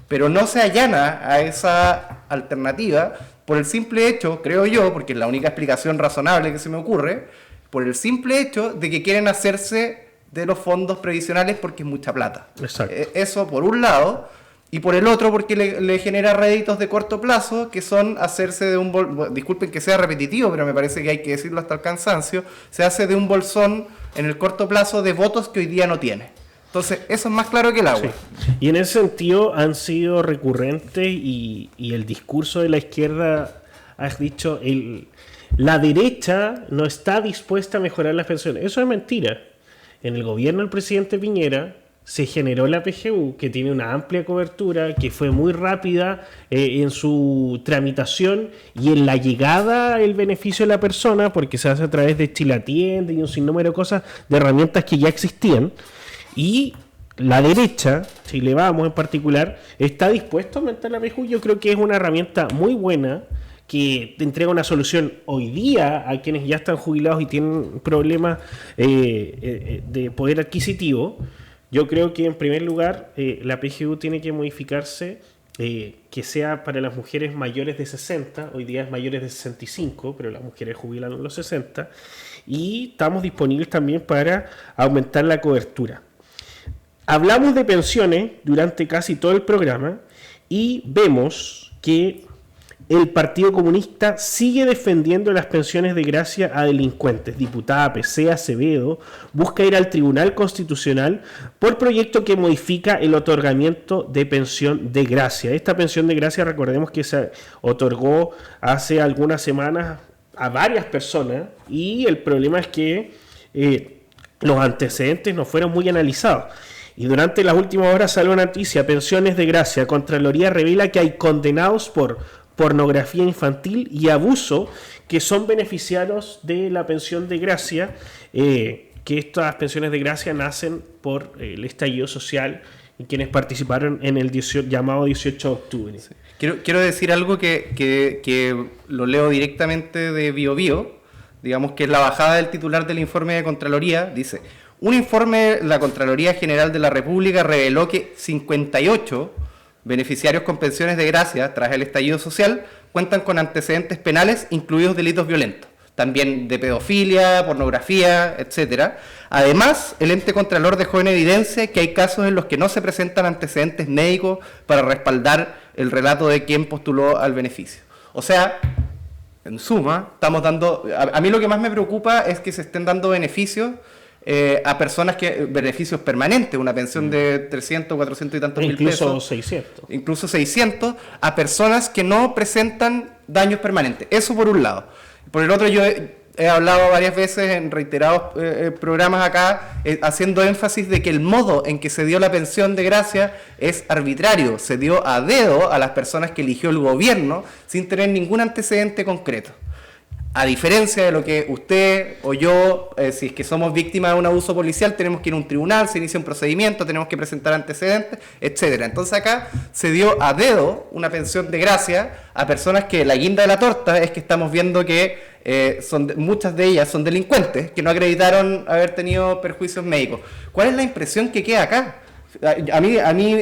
pero no se allana a esa alternativa por el simple hecho, creo yo, porque es la única explicación razonable que se me ocurre, por el simple hecho de que quieren hacerse de los fondos previsionales porque es mucha plata. Exacto. Eso por un lado, y por el otro porque le genera réditos de corto plazo, que son hacerse de un disculpen que sea repetitivo, pero me parece que hay que decirlo hasta el cansancio, se hace de un bolsón en el corto plazo de votos que hoy día no tiene. Entonces, eso es más claro que el agua. Sí. Y en ese sentido han sido recurrentes y el discurso de la izquierda, has dicho, la derecha no está dispuesta a mejorar las pensiones. Eso es mentira. En el gobierno del presidente Piñera se generó la PGU, que tiene una amplia cobertura, que fue muy rápida en su tramitación y en la llegada el beneficio de la persona, porque se hace a través de Chilatienda y un sinnúmero de cosas, de herramientas que ya existían. Y la derecha, Chile Vamos en particular, está dispuesto a aumentar la PGU. Yo creo que es una herramienta muy buena, que te entrega una solución hoy día a quienes ya están jubilados y tienen problemas de poder adquisitivo. Yo creo que en primer lugar la PGU tiene que modificarse, que sea para las mujeres mayores de 60, hoy día es mayores de 65, pero las mujeres jubilan a los 60, y estamos disponibles también para aumentar la cobertura. Hablamos de pensiones durante casi todo el programa y vemos que el Partido Comunista sigue defendiendo las pensiones de gracia a delincuentes. Diputada PC Acevedo busca ir al Tribunal Constitucional por proyecto que modifica el otorgamiento de pensión de gracia. Esta pensión de gracia, recordemos que se otorgó hace algunas semanas a varias personas y el problema es que los antecedentes no fueron muy analizados. Y durante las últimas horas salió una noticia: pensiones de gracia. Contraloría revela que hay condenados por pornografía infantil y abuso que son beneficiarios de la pensión de gracia, que estas pensiones de gracia nacen por el estallido social y quienes participaron en el llamado 18 de octubre. Sí. Quiero decir algo que lo leo directamente de BioBio, digamos que es la bajada del titular del informe de Contraloría, dice: un informe de la Contraloría General de la República reveló que 58 beneficiarios con pensiones de gracia tras el estallido social cuentan con antecedentes penales, incluidos delitos violentos, también de pedofilia, pornografía, etcétera. Además, el ente contralor dejó en evidencia que hay casos en los que no se presentan antecedentes médicos para respaldar el relato de quien postuló al beneficio. O sea, en suma, estamos dando... A mí lo que más me preocupa es que se estén dando beneficios a personas que beneficios permanentes, una pensión de 300, 400 y tantos mil pesos. Incluso 600. Incluso 600 a personas que no presentan daños permanentes. Eso por un lado. Por el otro, yo he hablado varias veces en reiterados programas acá, haciendo énfasis de que el modo en que se dio la pensión de gracia es arbitrario. Se dio a dedo a las personas que eligió el gobierno sin tener ningún antecedente concreto. A diferencia de lo que usted o yo, si es que somos víctimas de un abuso policial, tenemos que ir a un tribunal, se inicia un procedimiento, tenemos que presentar antecedentes, etcétera. Entonces acá se dio a dedo una pensión de gracia a personas que la guinda de la torta es que estamos viendo que muchas de ellas son delincuentes, que no acreditaron haber tenido perjuicios médicos. ¿Cuál es la impresión que queda acá? A mí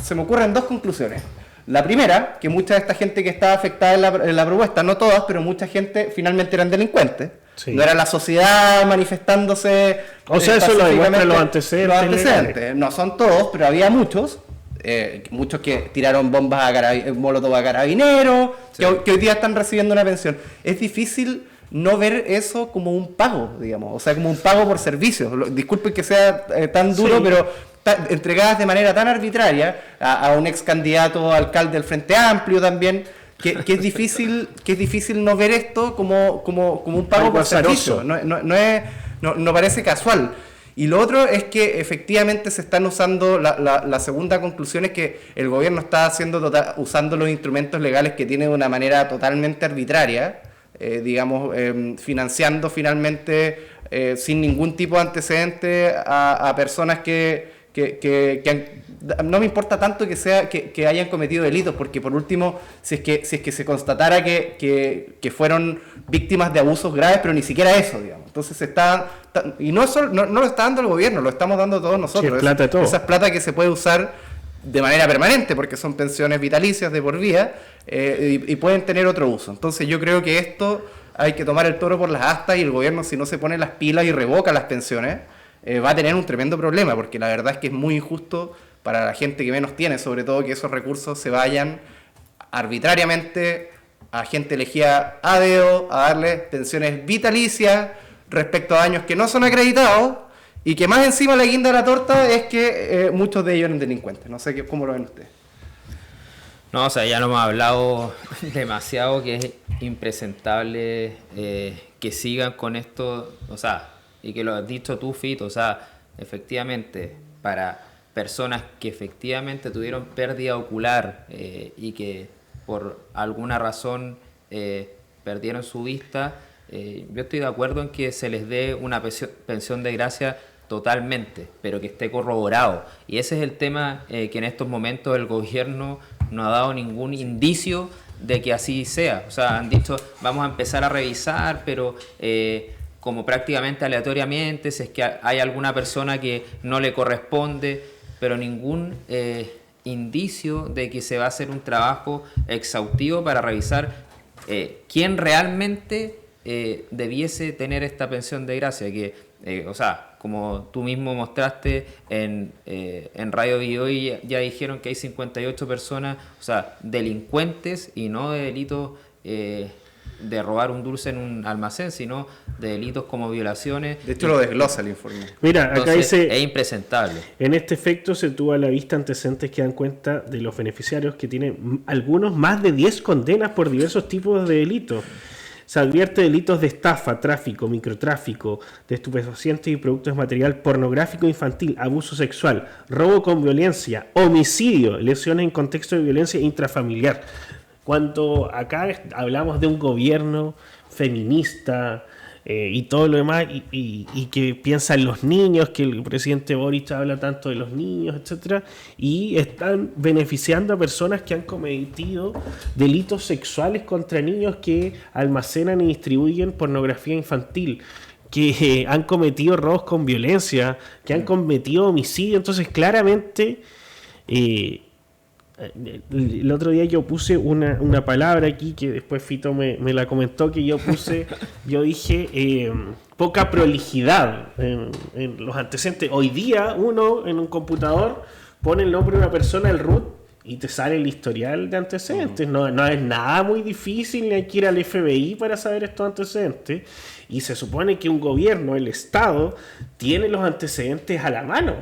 se me ocurren dos conclusiones. La primera, que mucha de esta gente que estaba afectada en la propuesta, no todas, pero mucha gente finalmente eran delincuentes. Sí. No era la sociedad manifestándose. O sea, eso lo demuestran los antecedentes. No son todos, pero había muchos. Muchos que tiraron bombas molotov a carabineros, sí, que hoy día están recibiendo una pensión. Es difícil no ver eso como un pago, digamos, o sea, como un pago por servicios. Disculpen que sea tan duro, sí, pero entregadas de manera tan arbitraria a un ex candidato a alcalde del Frente Amplio también, que es difícil no ver esto como un pago por servicio. No parece casual. Y lo otro es que efectivamente se están usando, la segunda conclusión es que el gobierno está usando los instrumentos legales que tiene de una manera totalmente arbitraria, financiando finalmente sin ningún tipo de antecedente a personas que no me importa tanto que hayan cometido delitos, porque por último, si es que se constatara que fueron víctimas de abusos graves, pero ni siquiera eso, digamos. Entonces y no lo está dando el gobierno, lo estamos dando todos nosotros. Sí, plata de todo. Esa es plata que se puede usar de manera permanente, porque son pensiones vitalicias de por vida, y pueden tener otro uso. Entonces yo creo que esto hay que tomar el toro por las astas, y el gobierno, si no se pone las pilas y revoca las pensiones, va a tener un tremendo problema, porque la verdad es que es muy injusto para la gente que menos tiene, sobre todo que esos recursos se vayan arbitrariamente a gente elegida a dedo, a darles pensiones vitalicias respecto a años que no son acreditados, y que más encima la guinda de la torta es que muchos de ellos eran delincuentes. No sé cómo lo ven ustedes. No, o sea, ya lo hemos hablado demasiado, que es impresentable que sigan con esto, o sea, y que lo has dicho tú, Fito, o sea, efectivamente, para personas que efectivamente tuvieron pérdida ocular y que por alguna razón perdieron su vista, yo estoy de acuerdo en que se les dé una pensión de gracia totalmente, pero que esté corroborado. Y ese es el tema que en estos momentos el gobierno no ha dado ningún indicio de que así sea. O sea, han dicho, vamos a empezar a revisar, pero como prácticamente aleatoriamente, si es que hay alguna persona que no le corresponde, pero ningún indicio de que se va a hacer un trabajo exhaustivo para revisar quién realmente debiese tener esta pensión de gracia, que, o sea, como tú mismo mostraste en Radio Videohoy, ya dijeron que hay 58 personas, o sea, delincuentes, y no de delitos de robar un dulce en un almacén, sino de delitos como violaciones. De hecho, lo desglosa el informe. Mira, acá entonces, dice... es impresentable. En este efecto se tuvo a la vista antecedentes que dan cuenta de los beneficiarios que tienen algunos más de 10 condenas por diversos tipos de delitos. Se advierte delitos de estafa, tráfico, microtráfico, de estupefacientes y productos de material pornográfico infantil, abuso sexual, robo con violencia, homicidio, lesiones en contexto de violencia intrafamiliar. Cuando acá hablamos de un gobierno feminista y todo lo demás, y que piensa en los niños, que el presidente Boric habla tanto de los niños, etcétera, y están beneficiando a personas que han cometido delitos sexuales contra niños, que almacenan y distribuyen pornografía infantil, que han cometido robos con violencia, que han cometido homicidio. Entonces, claramente... el otro día yo puse una palabra aquí que después Fito me la comentó, que yo dije poca prolijidad en los antecedentes. Hoy día uno en un computador pone el nombre de una persona, el root, y te sale el historial de antecedentes. No es nada muy difícil ni hay que ir al FBI para saber estos antecedentes. Y se supone que un gobierno, el Estado, tiene los antecedentes a la mano.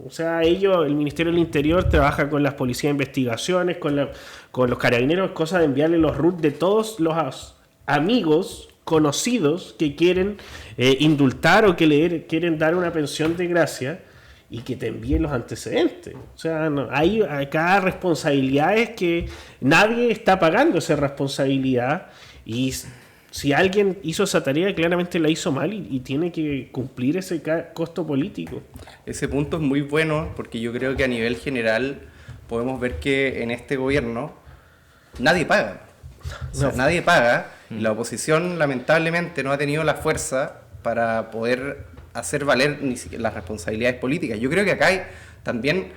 O sea, el Ministerio del Interior trabaja con las policías de investigaciones, con los carabineros, cosa de enviarle los RUT de todos los amigos conocidos que quieren indultar o que quieren dar una pensión de gracia, y que te envíen los antecedentes. O sea, hay acá responsabilidades que nadie está pagando esa responsabilidad, y si alguien hizo esa tarea, claramente la hizo mal y tiene que cumplir ese costo político. Ese punto es muy bueno, porque yo creo que a nivel general podemos ver que en este gobierno nadie paga. O sea, nadie paga, y la oposición lamentablemente no ha tenido la fuerza para poder hacer valer ni siquiera las responsabilidades políticas. Yo creo que acá hay también,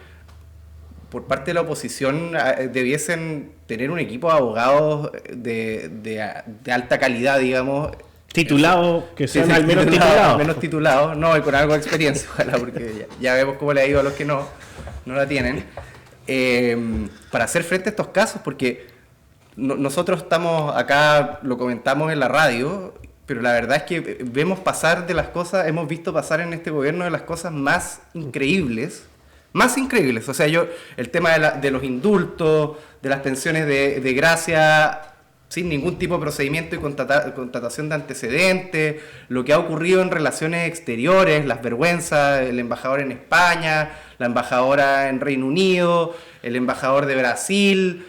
por parte de la oposición, debiesen tener un equipo de abogados de alta calidad, digamos. Titulados, que sean sí, al menos titulados. Al menos titulados, no, y con algo de experiencia, ojalá, porque ya vemos cómo le ha ido a los que no la tienen. Para hacer frente a estos casos, porque nosotros estamos acá, lo comentamos en la radio, pero la verdad es que vemos pasar de las cosas, hemos visto pasar en este gobierno de las cosas más increíbles. O sea, el tema de los indultos, de las pensiones de gracia, sin ningún tipo de procedimiento y contratación de antecedentes, lo que ha ocurrido en relaciones exteriores, las vergüenzas, el embajador en España, la embajadora en Reino Unido, el embajador de Brasil,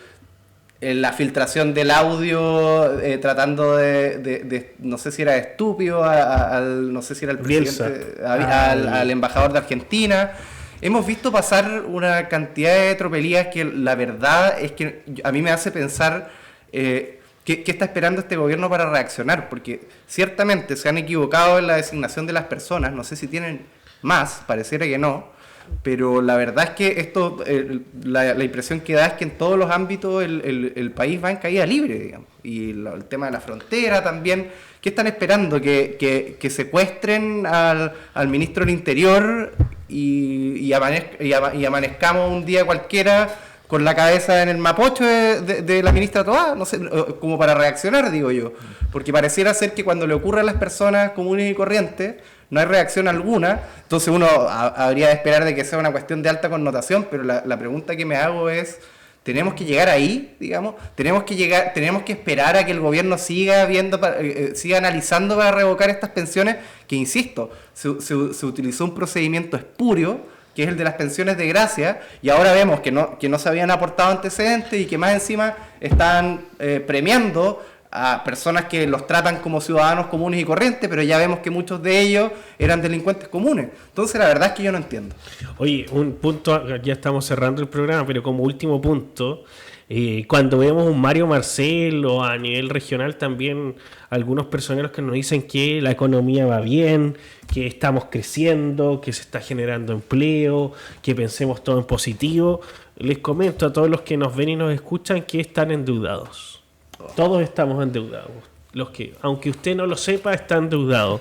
la filtración del audio tratando de no sé si era estúpido, no sé si era el presidente, al embajador de Argentina. Hemos visto pasar una cantidad de tropelías que la verdad es que a mí me hace pensar qué está esperando este gobierno para reaccionar, porque ciertamente se han equivocado en la designación de las personas, no sé si tienen más, pareciera que no. Pero la verdad es que esto, la impresión que da es que en todos los ámbitos el país va en caída libre, digamos. Y el tema de la frontera también. ¿Qué están esperando? ¿Que secuestren al ministro del Interior y amanezcamos un día cualquiera con la cabeza en el mapocho de la ministra Toá? No sé, como para reaccionar, digo yo. Porque pareciera ser que cuando le ocurre a las personas comunes y corrientes no hay reacción alguna, entonces uno habría de esperar de que sea una cuestión de alta connotación, pero la pregunta que me hago es, ¿tenemos que llegar ahí, digamos? ¿Tenemos que esperar a que el gobierno siga analizando para revocar estas pensiones? Que insisto, se utilizó un procedimiento espurio, que es el de las pensiones de gracia, y ahora vemos que no se habían aportado antecedentes y que más encima están premiando a personas que los tratan como ciudadanos comunes y corrientes, pero ya vemos que muchos de ellos eran delincuentes comunes. Entonces la verdad es que yo no entiendo. Oye, un punto, ya estamos cerrando el programa, pero como último punto, cuando vemos un Mario Marcel o a nivel regional también algunos personeros que nos dicen que la economía va bien, que estamos creciendo, que se está generando empleo, que pensemos todo en positivo, les comento a todos los que nos ven y nos escuchan que están endeudados. Todos estamos endeudados. Los que, aunque usted no lo sepa, están endeudados.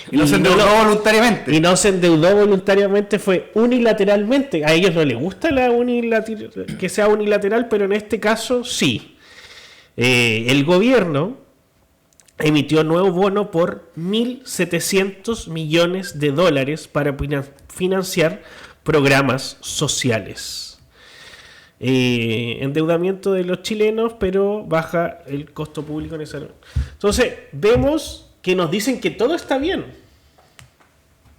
Y no se endeudó voluntariamente. Y no se endeudó voluntariamente, fue unilateralmente. A ellos no les gusta que sea unilateral, pero en este caso sí. El gobierno emitió nuevo bono por $1.700 millones para financiar programas sociales. Endeudamiento de los chilenos, pero baja el costo público necesario. Entonces, vemos que nos dicen que todo está bien.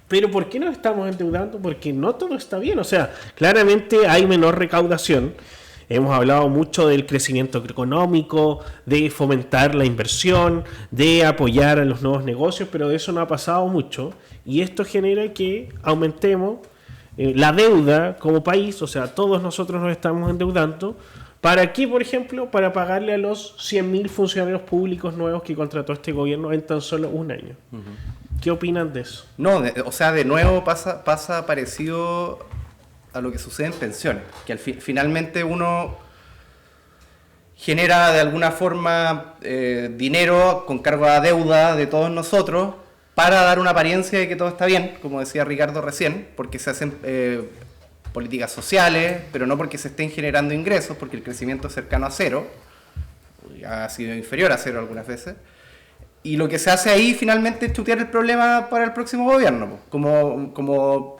Pero ¿por qué nos estamos endeudando? Porque no todo está bien. O sea, claramente hay menor recaudación. Hemos hablado mucho del crecimiento económico, de fomentar la inversión, de apoyar a los nuevos negocios, pero de eso no ha pasado mucho. Y esto genera que aumentemos la deuda como país, o sea, todos nosotros nos estamos endeudando. ¿Para qué, por ejemplo? Para pagarle a los 100.000 funcionarios públicos nuevos que contrató este gobierno en tan solo un año. Uh-huh. ¿Qué opinan de eso? No, o sea, de nuevo pasa parecido a lo que sucede en pensiones, que finalmente uno genera de alguna forma dinero con cargo a deuda de todos nosotros, para dar una apariencia de que todo está bien, como decía Ricardo recién, porque se hacen políticas sociales, pero no porque se estén generando ingresos, porque el crecimiento es cercano a cero, ha sido inferior a cero algunas veces. Y lo que se hace ahí finalmente es chutear el problema para el próximo gobierno. Como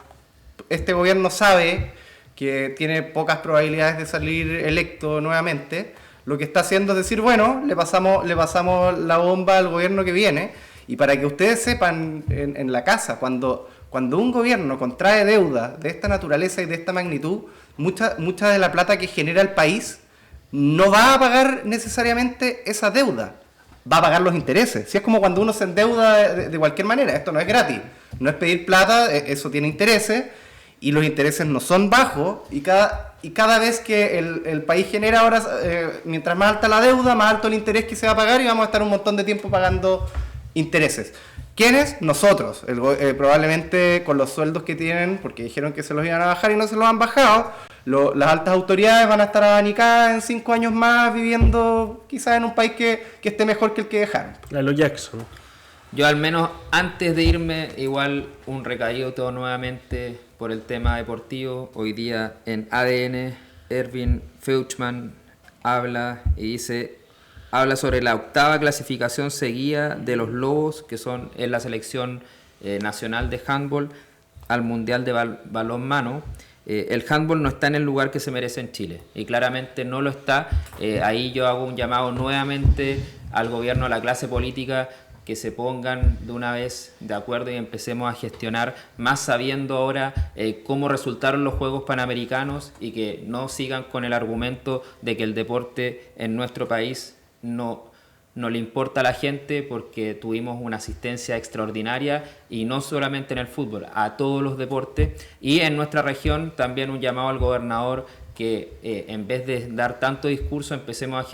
este gobierno sabe que tiene pocas probabilidades de salir electo nuevamente, lo que está haciendo es decir, bueno, le pasamos la bomba al gobierno que viene. Y para que ustedes sepan en la casa, cuando un gobierno contrae deuda de esta naturaleza y de esta magnitud, mucha de la plata que genera el país no va a pagar necesariamente esa deuda, va a pagar los intereses. Si es como cuando uno se endeuda de cualquier manera, esto no es gratis, no es pedir plata, eso tiene intereses, y los intereses no son bajos, y cada vez que el país genera ahora, mientras más alta la deuda, más alto el interés que se va a pagar, y vamos a estar un montón de tiempo pagando intereses. ¿Quiénes? Nosotros, probablemente con los sueldos que tienen, porque dijeron que se los iban a bajar y no se los han bajado, las altas autoridades van a estar abanicadas en 5 años más viviendo quizás en un país que esté mejor que el que dejaron. Lalo Jackson. Yo al menos antes de irme, igual un recaído todo nuevamente por el tema deportivo. Hoy día en ADN, Erwin Feuchtmann habla sobre la 8ª clasificación seguida de los Lobos, que son en la selección nacional de handball al Mundial de balonmano. El handball no está en el lugar que se merece en Chile, y claramente no lo está. Ahí yo hago un llamado nuevamente al gobierno, a la clase política, que se pongan de una vez de acuerdo y empecemos a gestionar, más sabiendo ahora cómo resultaron los Juegos Panamericanos, y que no sigan con el argumento de que el deporte en nuestro país no le importa a la gente, porque tuvimos una asistencia extraordinaria, y no solamente en el fútbol, a todos los deportes. Y en nuestra región también un llamado al gobernador que en vez de dar tanto discurso, empecemos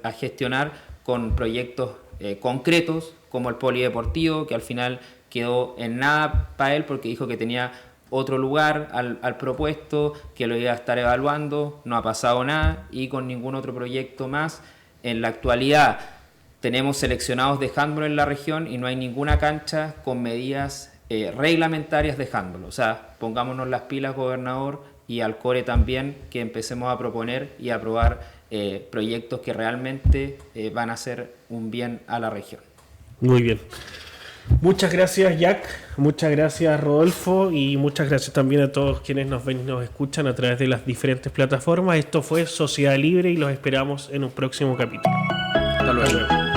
a gestionar con proyectos concretos, como el polideportivo, que al final quedó en nada para él, porque dijo que tenía otro lugar al propuesto, que lo iba a estar evaluando, no ha pasado nada, y con ningún otro proyecto más. En la actualidad tenemos seleccionados de handball en la región y no hay ninguna cancha con medidas reglamentarias de handball. O sea, pongámonos las pilas, gobernador, y al core también, que empecemos a proponer y a aprobar proyectos que realmente van a hacer un bien a la región. Muy bien. Muchas gracias, Jack. Muchas gracias, Rodolfo. Y muchas gracias también a todos quienes nos ven y nos escuchan a través de las diferentes plataformas. Esto fue Sociedad Libre y los esperamos en un próximo capítulo. Hasta luego.